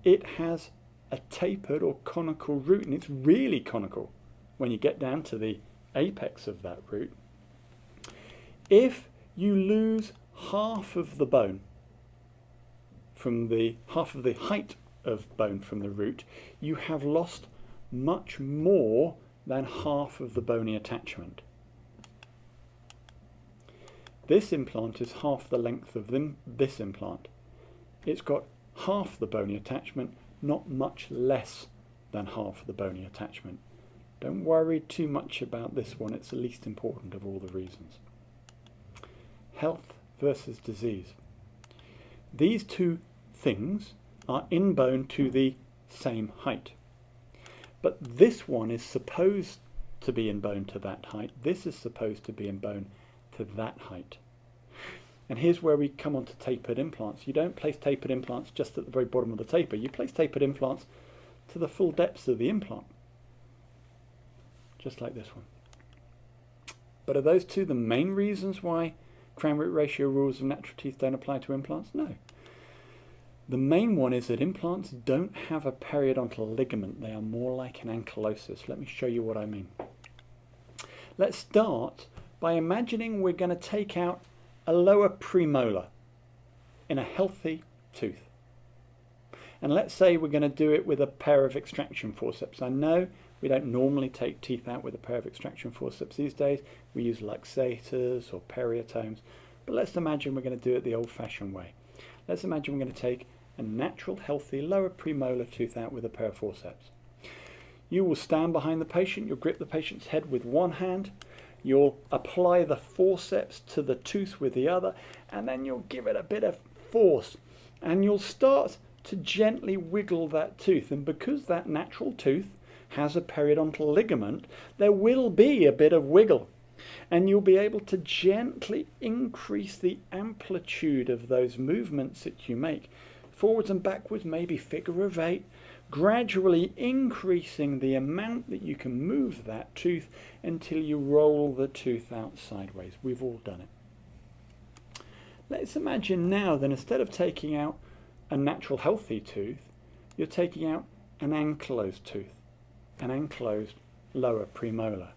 It has a tapered or conical root, and it's really conical when you get down to the apex of that root. If you lose half of the bone from half of the height of bone from the root, you have lost much more than half of the bony attachment. This implant is half the length of this implant. It's got half the bony attachment, not much less than half the bony attachment. Don't worry too much about this one, it's the least important of all the reasons. Health versus disease. These two things are in bone to the same height. But this one is supposed to be in bone to that height. This is supposed to be in bone to that height. And here's where we come on to tapered implants. You don't place tapered implants just at the very bottom of the taper. You place tapered implants to the full depths of the implant. Just like this one. But are those two the main reasons why crown-root ratio rules of natural teeth don't apply to implants? No. The main one is that implants don't have a periodontal ligament. They are more like an ankylosis. Let me show you what I mean. Let's start by imagining we're going to take out a lower premolar in a healthy tooth. And let's say we're going to do it with a pair of extraction forceps. I know we don't normally take teeth out with a pair of extraction forceps these days. We use luxators or periotomes. But let's imagine we're going to do it the old-fashioned way. Let's imagine we're going to take a natural, healthy, lower premolar tooth out with a pair of forceps. You will stand behind the patient, you'll grip the patient's head with one hand, you'll apply the forceps to the tooth with the other, and then you'll give it a bit of force. And you'll start to gently wiggle that tooth. And because that natural tooth has a periodontal ligament, there will be a bit of wiggle. And you'll be able to gently increase the amplitude of those movements that you make. Forwards and backwards, maybe figure of 8, gradually increasing the amount that you can move that tooth until you roll the tooth out sideways. We've all done it. Let's imagine now that instead of taking out a natural healthy tooth, you're taking out an ankylosed tooth, an ankylosed lower premolar.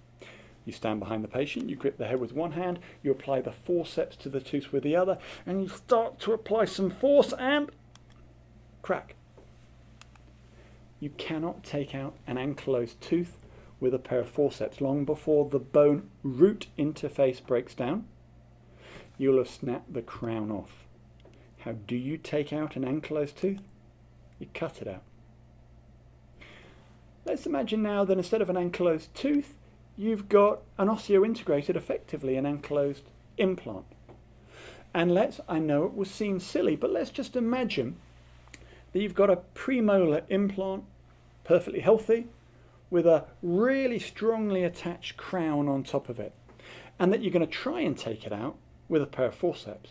You stand behind the patient, you grip the head with one hand, you apply the forceps to the tooth with the other, and you start to apply some force and crack. You cannot take out an ankylosed tooth with a pair of forceps. Long before the bone root interface breaks down, you'll have snapped the crown off. How do you take out an ankylosed tooth? You cut it out. Let's imagine now that instead of an ankylosed tooth, you've got an osseo-integrated, effectively an ankylosed implant. And I know it will seem silly, but let's just imagine that you've got a premolar implant, perfectly healthy, with a really strongly attached crown on top of it, and that you're going to try and take it out with a pair of forceps.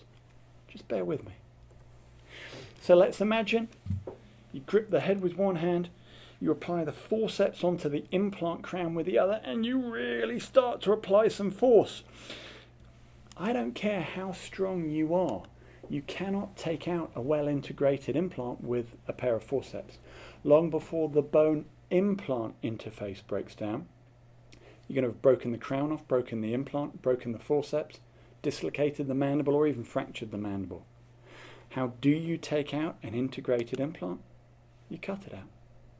Just bear with me. So let's imagine you grip the head with one hand, you apply the forceps onto the implant crown with the other, and you really start to apply some force. I don't care how strong you are, you cannot take out a well-integrated implant with a pair of forceps. Long before the bone implant interface breaks down, you're going to have broken the crown off, broken the implant, broken the forceps, dislocated the mandible, or even fractured the mandible. How do you take out an integrated implant? You cut it out,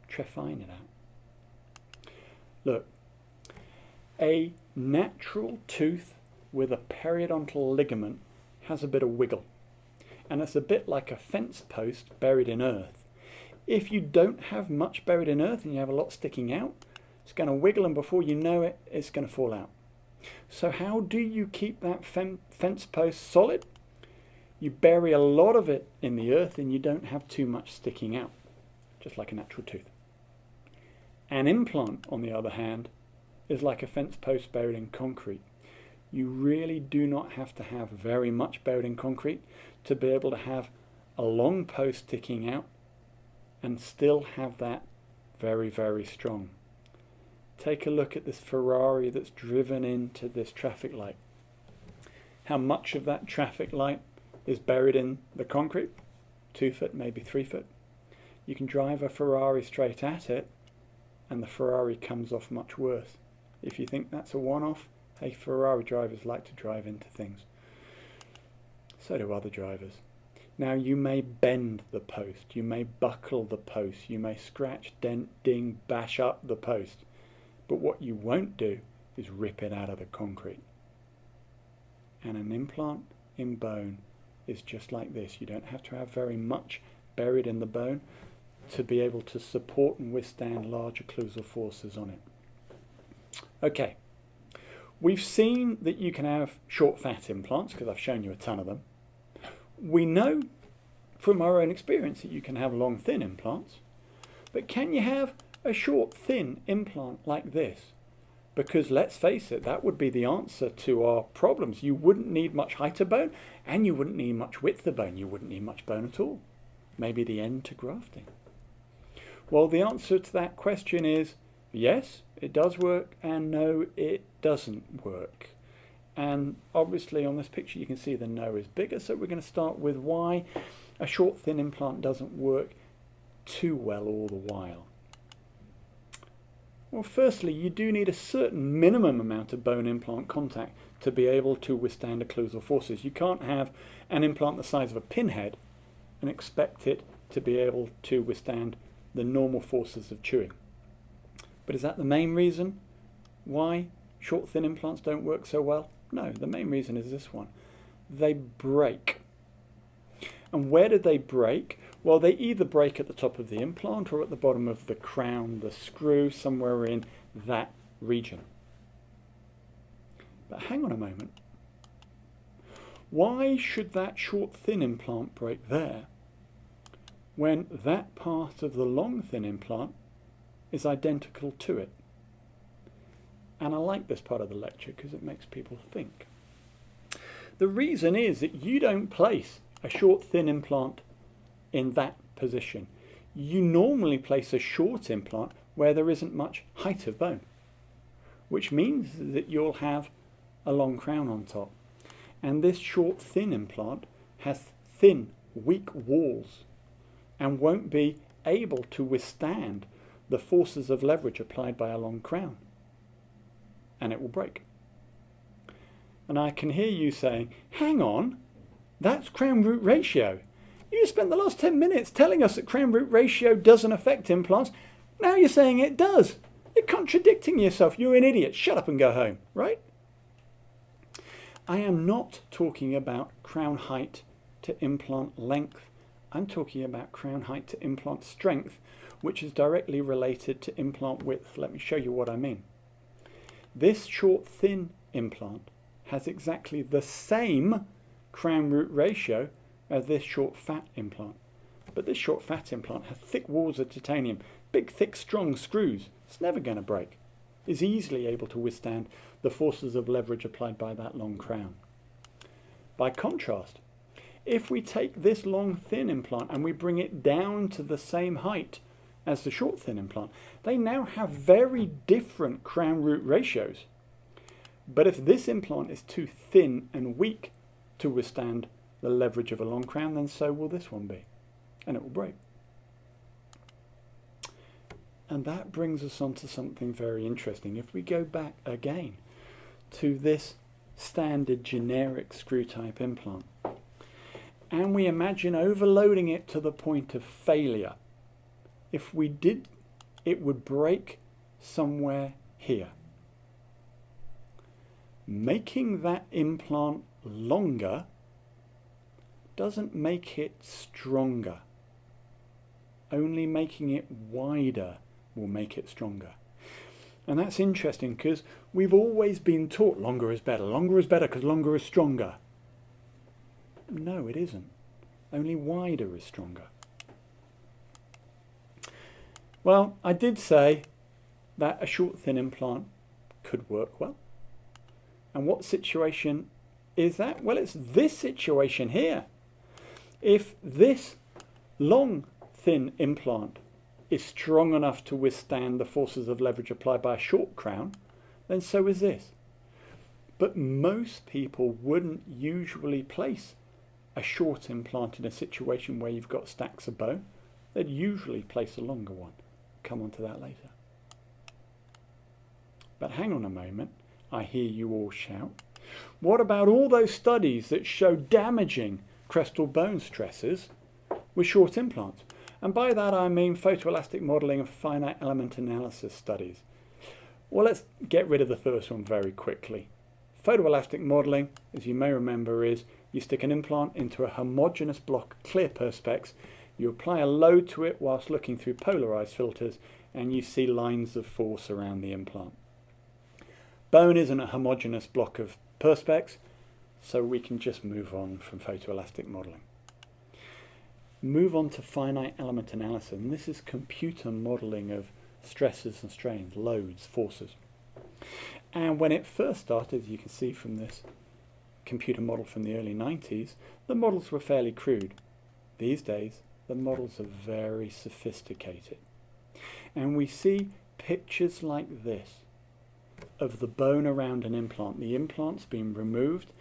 trephine it out. Look, a natural tooth with a periodontal ligament has a bit of wiggle. And it's a bit like a fence post buried in earth. If you don't have much buried in earth and you have a lot sticking out, it's going to wiggle, and before you know it, it's going to fall out. So how do you keep that fence post solid? You bury a lot of it in the earth and you don't have too much sticking out, just like a natural tooth. An implant, on the other hand, is like a fence post buried in concrete. You really do not have to have very much buried in concrete to be able to have a long post sticking out and still have that very, very strong. Take a look at this Ferrari that's driven into this traffic light. How much of that traffic light is buried in the concrete? 2 foot, maybe 3 foot. You can drive a Ferrari straight at it and the Ferrari comes off much worse. If you think that's a one-off, hey, Ferrari drivers like to drive into things. So do other drivers. Now you may bend the post, you may buckle the post, you may scratch, dent, ding, bash up the post. But what you won't do is rip it out of the concrete. And an implant in bone is just like this. You don't have to have very much buried in the bone to be able to support and withstand large occlusal forces on it. Okay, we've seen that you can have short fat implants because I've shown you a ton of them. We know from our own experience that you can have long thin implants, but can you have a short thin implant like this? Because let's face it, that would be the answer to our problems. You wouldn't need much height of bone and you wouldn't need much width of bone. You wouldn't need much bone at all. Maybe the end to grafting. Well, the answer to that question is yes, it does work, and no, it doesn't work. And obviously on this picture you can see the no is bigger, so we're going to start with why a short thin implant doesn't work too well all the while. Well, firstly, you do need a certain minimum amount of bone implant contact to be able to withstand occlusal forces. You can't have an implant the size of a pinhead and expect it to be able to withstand the normal forces of chewing. But is that the main reason why short thin implants don't work so well? No, the main reason is this one. They break. And where do they break? Well, they either break at the top of the implant or at the bottom of the crown, the screw, somewhere in that region. But hang on a moment. Why should that short thin implant break there when that part of the long thin implant is identical to it? And I like this part of the lecture because it makes people think. The reason is that you don't place a short thin implant in that position. You normally place a short implant where there isn't much height of bone, which means that you'll have a long crown on top. And this short thin implant has thin, weak walls and won't be able to withstand the forces of leverage applied by a long crown. And it will break. And I can hear you saying, hang on, that's crown root ratio. You spent the last 10 minutes telling us that crown root ratio doesn't affect implants. Now you're saying it does. You're contradicting yourself. You're an idiot. Shut up and go home, right? I am not talking about crown height to implant length. I'm talking about crown height to implant strength, which is directly related to implant width. Let me show you what I mean. This short thin implant has exactly the same crown root ratio as this short fat implant. But this short fat implant has thick walls of titanium, big, thick, strong screws. It's never going to break. It's easily able to withstand the forces of leverage applied by that long crown. By contrast, if we take this long thin implant and we bring it down to the same height as the short thin implant, they now have very different crown root ratios. But if this implant is too thin and weak to withstand the leverage of a long crown, then so will this one be, and it will break. And that brings us on to something very interesting. If we go back again to this standard generic screw type implant, and we imagine overloading it to the point of failure, if we did, it would break somewhere here. Making that implant longer doesn't make it stronger. Only making it wider will make it stronger. And that's interesting because we've always been taught longer is better. Longer is better because longer is stronger. No, it isn't. Only wider is stronger. Well, I did say that a short thin implant could work well. And what situation is that? Well, it's this situation here. If this long thin implant is strong enough to withstand the forces of leverage applied by a short crown, then so is this. But most people wouldn't usually place a short implant in a situation where you've got stacks of bone. they'd usually place a longer one. Come on to that later. But hang on a moment, I hear you all shout. What about all those studies that show damaging crestal bone stresses with short implants? And by that I mean photoelastic modelling and finite element analysis studies. Well, let's get rid of the first one very quickly. Photoelastic modelling, as you may remember, is you stick an implant into a homogeneous block of clear perspex, you apply a load to it whilst looking through polarised filters, and you see lines of force around the implant. Bone isn't a homogeneous block of perspex, so we can just move on from photoelastic modelling. Move on to finite element analysis, and this is computer modelling of stresses and strains, loads, forces. And when it first started, as you can see from this computer model from the early 90s, the models were fairly crude. These days, the models are very sophisticated. And we see pictures like this of the bone around an implant, the implant's being removed,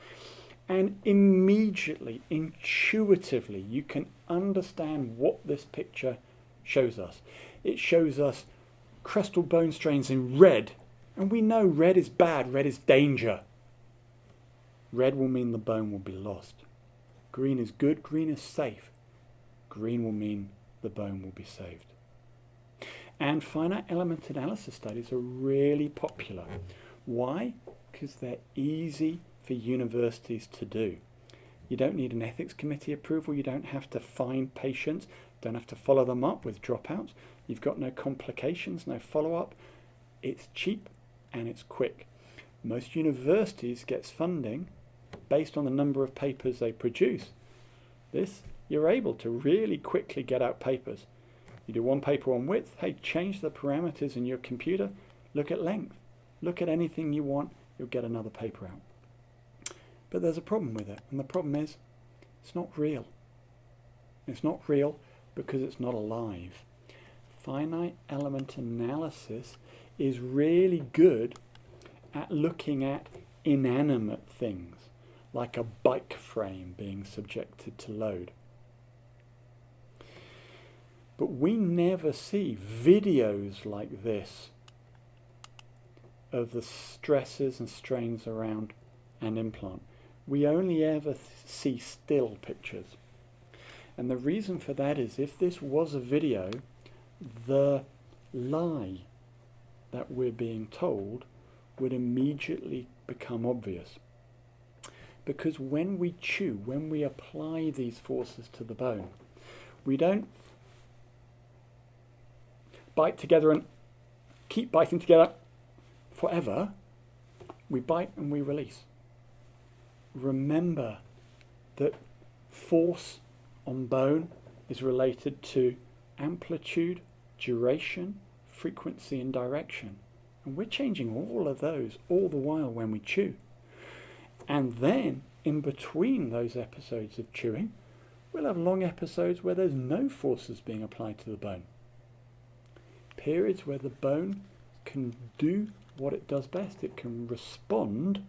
and immediately, intuitively, you can understand what this picture shows us. It shows us crestal bone strains in red, and we know red is bad, red is danger. Red will mean the bone will be lost. Green is good, green is safe. Green will mean the bone will be saved. And finite element analysis studies are really popular. Why? Because they're easy for universities to do. You don't need an ethics committee approval, you don't have to find patients, don't have to follow them up with dropouts, you've got no complications, no follow-up. It's cheap and it's quick. Most universities gets funding based on the number of papers they produce. You're able to really quickly get out papers. You do one paper on width, hey, change the parameters in your computer, look at length, look at anything you want, you'll get another paper out. But there's a problem with it, and the problem is it's not real. It's not real because it's not alive. Finite element analysis is really good at looking at inanimate things, like a bike frame being subjected to load. But we never see videos like this of the stresses and strains around an implant. We only ever see still pictures. And the reason for that is if this was a video, the lie that we're being told would immediately become obvious. Because when we chew, when we apply these forces to the bone, we don't bite together and keep biting together forever. We bite and we release. Remember that force on bone is related to amplitude, duration, frequency and direction. And we're changing all of those all the while when we chew. And then in between those episodes of chewing, we'll have long episodes where there's no forces being applied to the bone. Periods where the bone can do what it does best. It can respond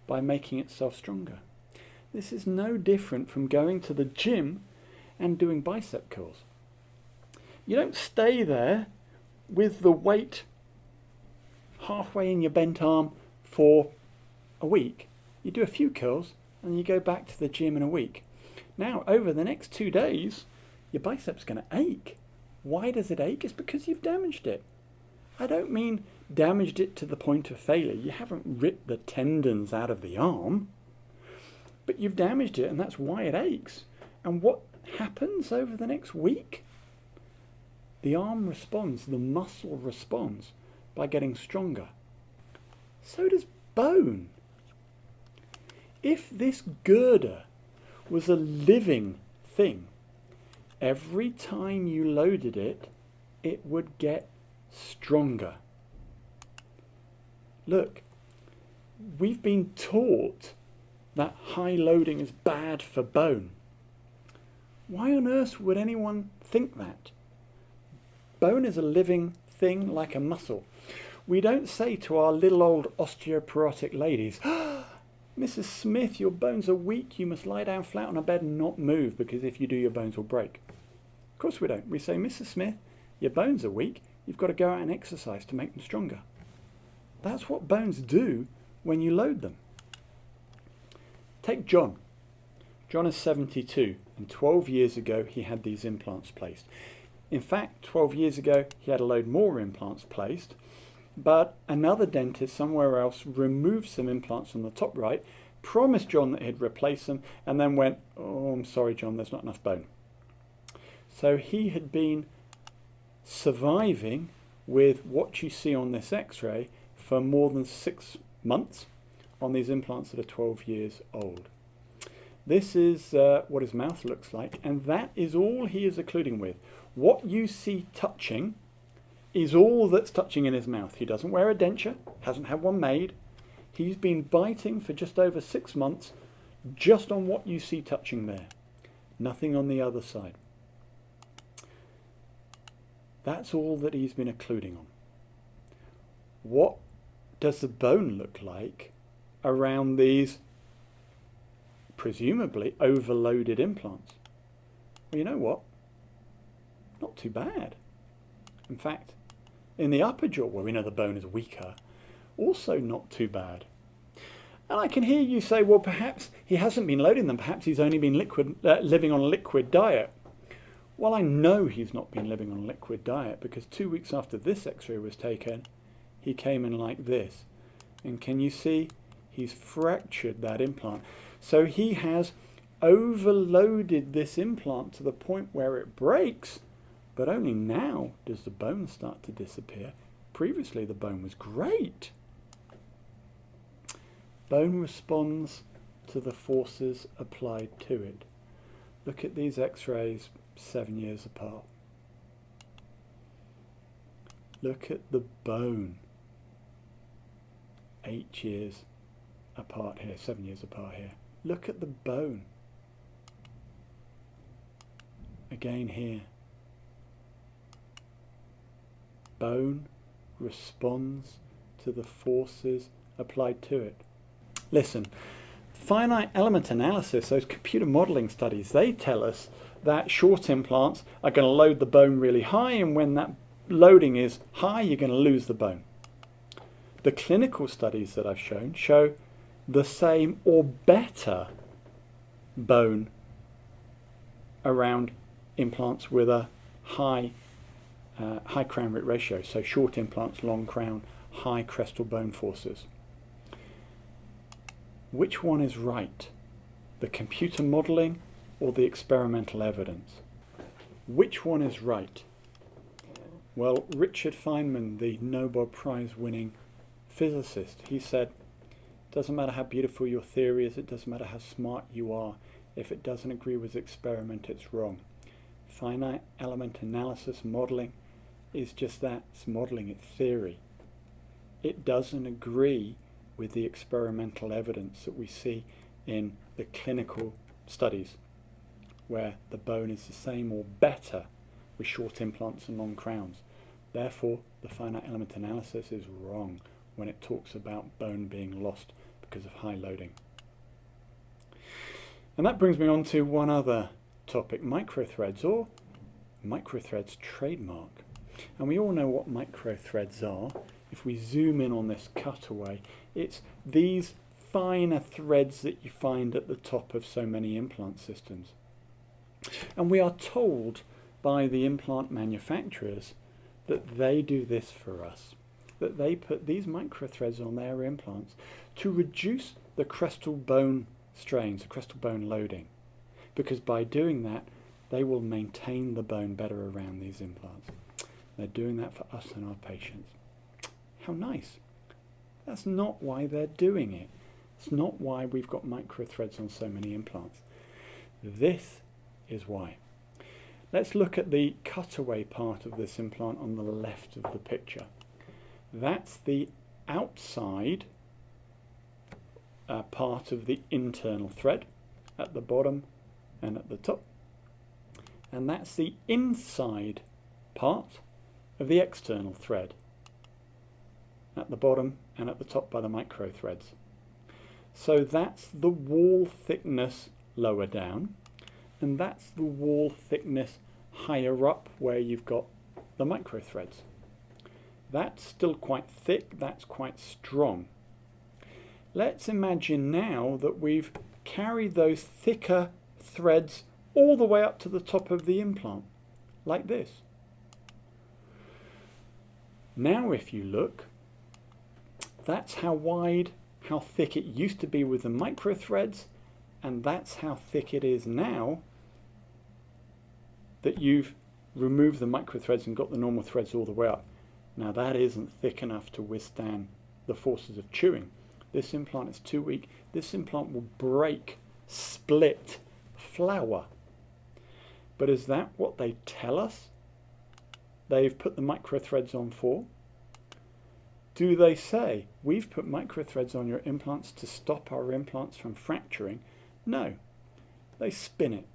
by making itself stronger. This is no different from going to the gym and doing bicep curls. You don't stay there with the weight halfway in your bent arm for a week. You do a few curls and you go back to the gym in a week. Now, over the next 2 days, your bicep's going to ache. Why does it ache? It's because you've damaged it. I don't mean damaged it to the point of failure. You haven't ripped the tendons out of the arm, but you've damaged it and that's why it aches. And what happens over the next week? The arm responds, the muscle responds by getting stronger. So does bone. If this girder was a living thing, every time you loaded it, it would get stronger. Look, we've been taught that high loading is bad for bone. Why on earth would anyone think that? Bone is a living thing like a muscle. We don't say to our little old osteoporotic ladies, Mrs. Smith, your bones are weak, you must lie down flat on a bed and not move, because if you do, your bones will break. Of course we don't. We say, Mrs. Smith, your bones are weak. You've got to go out and exercise to make them stronger. That's what bones do when you load them. Take John. John is 72, and 12 years ago he had these implants placed. In fact, 12 years ago he had a load more implants placed, but another dentist somewhere else removed some implants on the top right, promised John that he'd replace them, and then went, oh, I'm sorry, John, there's not enough bone. So he had been surviving with what you see on this x-ray for more than 6 months on these implants that are 12 years old. This is what his mouth looks like, and that is all he is occluding with. What you see touching is all that's touching in his mouth. He doesn't wear a denture, hasn't had one made. He's been biting for just over 6 months just on what you see touching there. Nothing on the other side. That's all that he's been occluding on. What does the bone look like around these presumably overloaded implants? Well, you know what? Not too bad. In fact, in the upper jaw, where we know the bone is weaker, also not too bad. And I can hear you say, well, perhaps he hasn't been loading them. Perhaps he's only been living on a liquid diet. Well, I know he's not been living on a liquid diet, because 2 weeks after this x-ray was taken, he came in like this. And can you see? He's fractured that implant. So he has overloaded this implant to the point where it breaks, but only now does the bone start to disappear. Previously the bone was great. Bone responds to the forces applied to it. Look at these x-rays 7 years apart. Look at the bone 8 years apart here, 7 years apart here. Look at the bone. Again here. Bone responds to the forces applied to it. Listen, finite element analysis, those computer modelling studies, they tell us that short implants are going to load the bone really high, and when that loading is high, you're going to lose the bone. The clinical studies that I've shown show the same or better bone around implants with a high crown root ratio, so short implants, long crown, high crestal bone forces. Which one is right? The computer modelling or the experimental evidence? Which one is right? Well, Richard Feynman, the Nobel Prize winning physicist, he said, doesn't matter how beautiful your theory is, it doesn't matter how smart you are, if it doesn't agree with the experiment, it's wrong. Finite element analysis modelling is just that, it's modelling, it's theory. It doesn't agree with the experimental evidence that we see in the clinical studies, where the bone is the same or better with short implants and long crowns. Therefore, the finite element analysis is wrong when it talks about bone being lost because of high loading. And that brings me on to one other topic, microthreads, or microthreads trademark. And we all know what microthreads are. If we zoom in on this cutaway, it's these finer threads that you find at the top of so many implant systems. And we are told by the implant manufacturers that they do this for us, that they put these microthreads on their implants to reduce the crestal bone strains, the crestal bone loading, because by doing that they will maintain the bone better around these implants. They're doing that for us and our patients. How nice. That's not why they're doing it. It's not why we've got microthreads on so many implants. This is why. Let's look at the cutaway part of this implant on the left of the picture. That's the outside part of the internal thread at the bottom and at the top. And that's the inside part of the external thread at the bottom and at the top by the micro threads. So that's the wall thickness lower down, and that's the wall thickness higher up where you've got the micro threads. That's still quite thick, that's quite strong. Let's imagine now that we've carried those thicker threads all the way up to the top of the implant, like this. Now if you look, that's how wide, how thick it used to be with the micro threads, and that's how thick it is now that you've removed the micro threads and got the normal threads all the way up. Now that isn't thick enough to withstand the forces of chewing. This implant is too weak. This implant will break, split, flower. But is that what they tell us they've put the micro threads on for? Do they say, we've put micro threads on your implants to stop our implants from fracturing? No. They spin it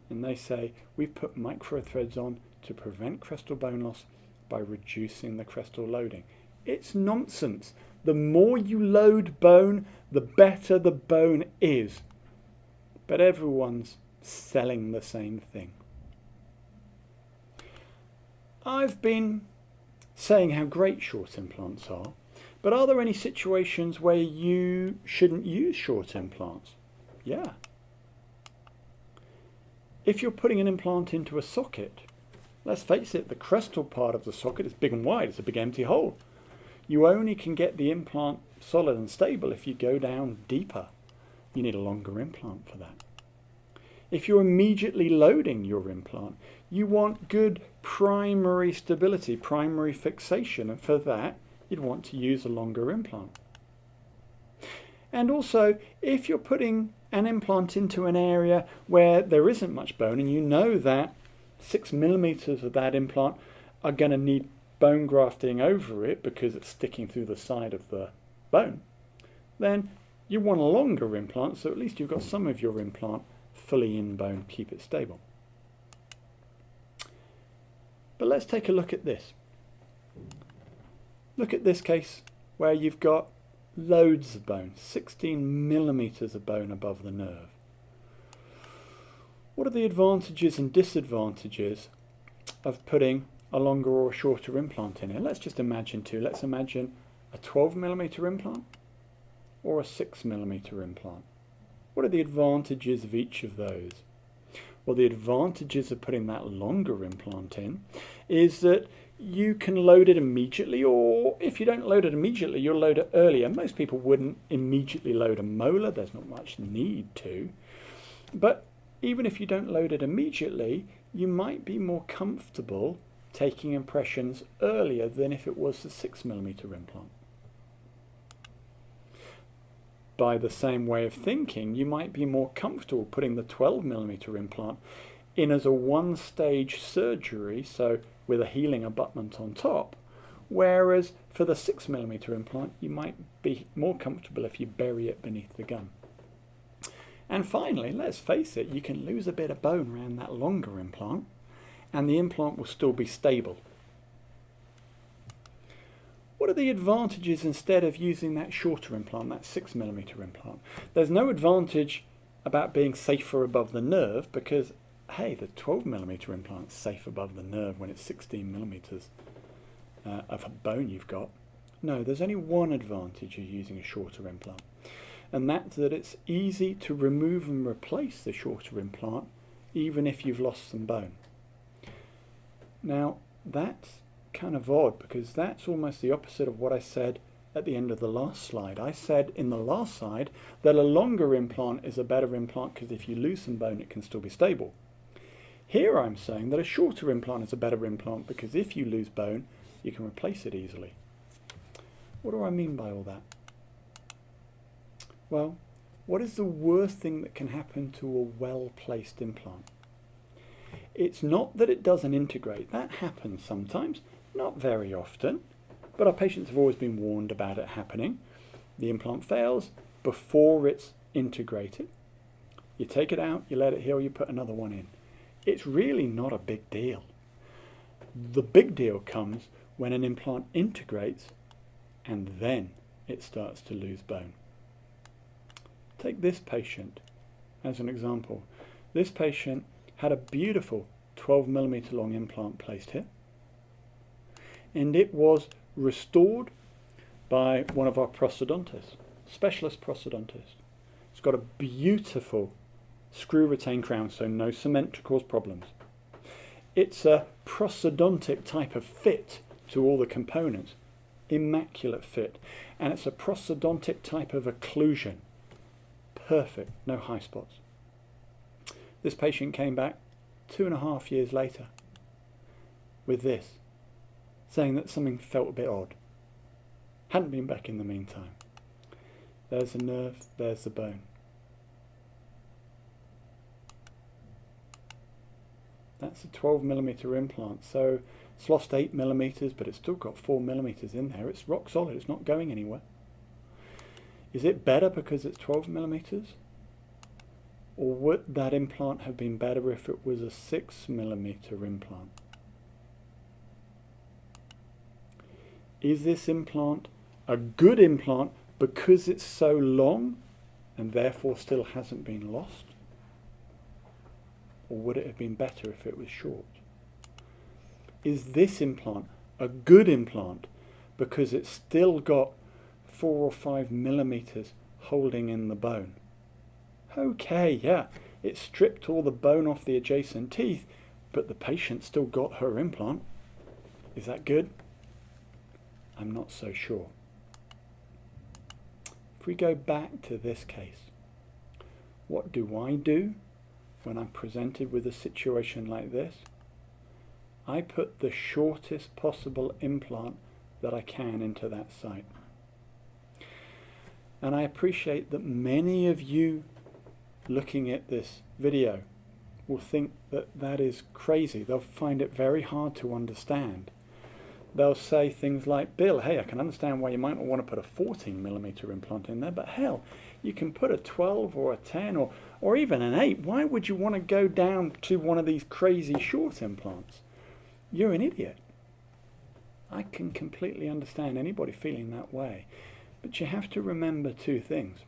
and they say, we've put micro threads on to prevent crestal bone loss by reducing the crestal loading. It's nonsense. The more you load bone, the better the bone is. But everyone's selling the same thing. I've been saying how great short implants are, but are there any situations where you shouldn't use short implants? Yeah. If you're putting an implant into a socket, let's face it, the crestal part of the socket is big and wide, it's a big empty hole. You only can get the implant solid and stable if you go down deeper. You need a longer implant for that. If you're immediately loading your implant, you want good primary stability, primary fixation, and for that you'd want to use a longer implant. And also, if you're putting an implant into an area where there isn't much bone and you know that 6 millimeters of that implant are going to need bone grafting over it because it's sticking through the side of the bone, then you want a longer implant, so at least you've got some of your implant fully in bone, keep it stable. But let's take a look at this. Look at this case where you've got loads of bone, 16 millimeters of bone above the nerve. What are the advantages and disadvantages of putting a longer or a shorter implant in here? Let's just imagine two. Let's imagine a 12 millimeter implant or a 6 millimeter implant. What are the advantages of each of those? Well, the advantages of putting that longer implant in is that you can load it immediately, or if you don't load it immediately, you'll load it earlier. Most people wouldn't immediately load a molar, there's not much need to. But even if you don't load it immediately, you might be more comfortable taking impressions earlier than if it was a 6 millimeter implant. By the same way of thinking, you might be more comfortable putting the 12 millimeter implant in as a one-stage surgery, so with a healing abutment on top, whereas for the 6 millimeter implant, you might be more comfortable if you bury it beneath the gum. And finally, let's face it, you can lose a bit of bone around that longer implant, and the implant will still be stable. What are the advantages instead of using that shorter implant, that 6 millimeter implant? There's no advantage about being safer above the nerve because, hey, the 12 millimeter implant's safe above the nerve when it's 16 millimeters of bone you've got. No, there's only one advantage of using a shorter implant, and that's that it's easy to remove and replace the shorter implant even if you've lost some bone. Now, that's kind of odd because that's almost the opposite of what I said at the end of the last slide. I said in the last slide that a longer implant is a better implant because if you lose some bone it can still be stable. Here I'm saying that a shorter implant is a better implant because if you lose bone you can replace it easily. What do I mean by all that? Well, what is the worst thing that can happen to a well-placed implant? It's not that it doesn't integrate. That happens sometimes. Not very often, but our patients have always been warned about it happening. The implant fails before it's integrated. You take it out, you let it heal, you put another one in. It's really not a big deal. The big deal comes when an implant integrates and then it starts to lose bone. Take this patient as an example. This patient had a beautiful 12mm long implant placed here, and it was restored by one of our prosthodontists, specialist prosthodontist. It's got a beautiful screw retained crown, so no cement to cause problems. It's a prosthodontic type of fit to all the components, immaculate fit, and it's a prosthodontic type of occlusion, perfect, no high spots. This patient came back 2.5 years later with this, saying that something felt a bit odd. Hadn't been back in the meantime. There's the nerve, there's the bone. That's a 12mm implant, so it's lost 8mm, but it's still got 4mm in there. It's rock solid, it's not going anywhere. Is it better because it's 12mm? Or would that implant have been better if it was a 6mm implant? Is this implant a good implant because it's so long and therefore still hasn't been lost? Or would it have been better if it was short? Is this implant a good implant because it's still got 4 or 5mm holding in the bone? Okay, yeah, it stripped all the bone off the adjacent teeth, but the patient still got her implant. Is that good? I'm not so sure. If we go back to this case, what do I do when I'm presented with a situation like this? I put the shortest possible implant that I can into that site. And I appreciate that many of you looking at this video will think that that is crazy. They'll find it very hard to understand. They'll say things like, Bill, hey, I can understand why you might not want to put a 14mm implant in there, but hell, you can put a 12 or a 10 or even an 8. Why would you want to go down to one of these crazy short implants? You're an idiot. I can completely understand anybody feeling that way. But you have to remember two things.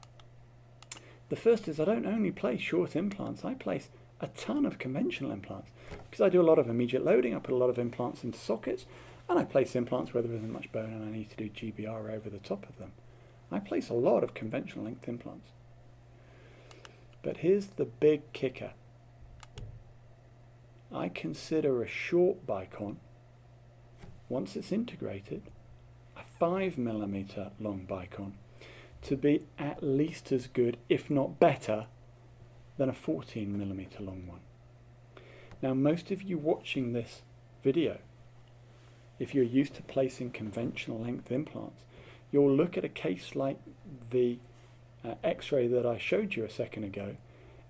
The first is I don't only place short implants, I place a ton of conventional implants. Because I do a lot of immediate loading, I put a lot of implants into sockets, and I place implants where there isn't much bone and I need to do GBR over the top of them. I place a lot of conventional length implants. But here's the big kicker. I consider a short Bicon, once it's integrated, a 5mm long Bicon, to be at least as good, if not better, than a 14mm long one. Now, most of you watching this video, if you're used to placing conventional length implants, you'll look at a case like the x-ray that I showed you a second ago,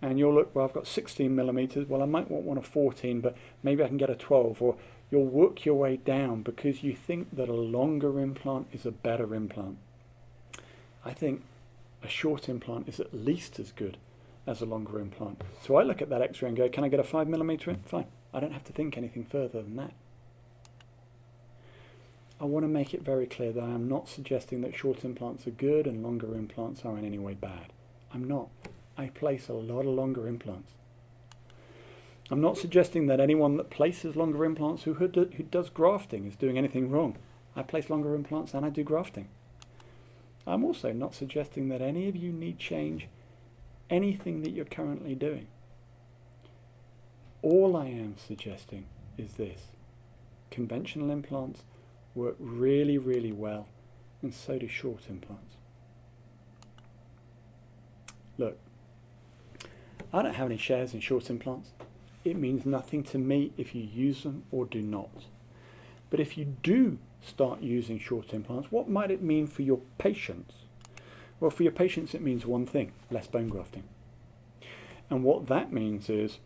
and you'll look, well, I've got 16mm, well, I might want one of 14, but maybe I can get a 12, or you'll work your way down because you think that a longer implant is a better implant. I think a short implant is at least as good as a longer implant. So I look at that x-ray and go, can I get a 5mm in? Fine. I don't have to think anything further than that. I want to make it very clear that I am not suggesting that short implants are good and longer implants are in any way bad. I'm not. I place a lot of longer implants. I'm not suggesting that anyone that places longer implants who does grafting is doing anything wrong. I place longer implants and I do grafting. I'm also not suggesting that any of you need change anything that you're currently doing. All I am suggesting is this. Conventional implants work really, really well, and so do short implants. Look, I don't have any shares in short implants. It means nothing to me if you use them or do not. But if you do start using short implants, what might it mean for your patients? Well, for your patients it means one thing, less bone grafting. And what that means is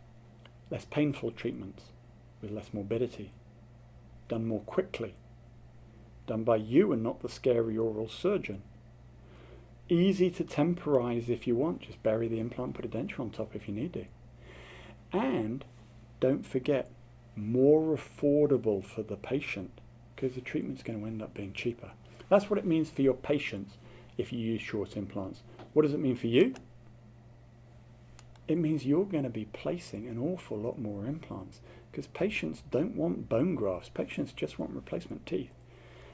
less painful treatments with less morbidity, done more quickly, done by you and not the scary oral surgeon. Easy to temporize if you want, just bury the implant, put a denture on top if you need to. And don't forget, more affordable for the patient, because the treatment's going to end up being cheaper. That's what it means for your patients if you use short implants. What does it mean for you? It means you're going to be placing an awful lot more implants because patients don't want bone grafts. Patients just want replacement teeth.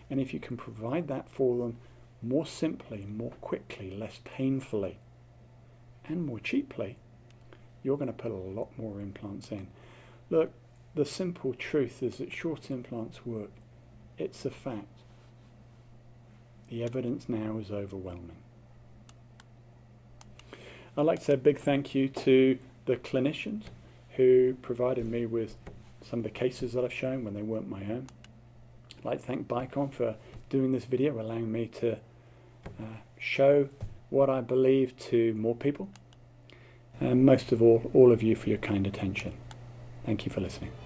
And if you can provide that for them more simply, more quickly, less painfully, and more cheaply, you're going to put a lot more implants in. Look, the simple truth is that short implants work. It's a fact. The evidence now is overwhelming. I'd like to say a big thank you to the clinicians who provided me with some of the cases that I've shown when they weren't my own. I'd like to thank Bicon for doing this video, allowing me to show what I believe to more people. And most of all of you for your kind attention. Thank you for listening.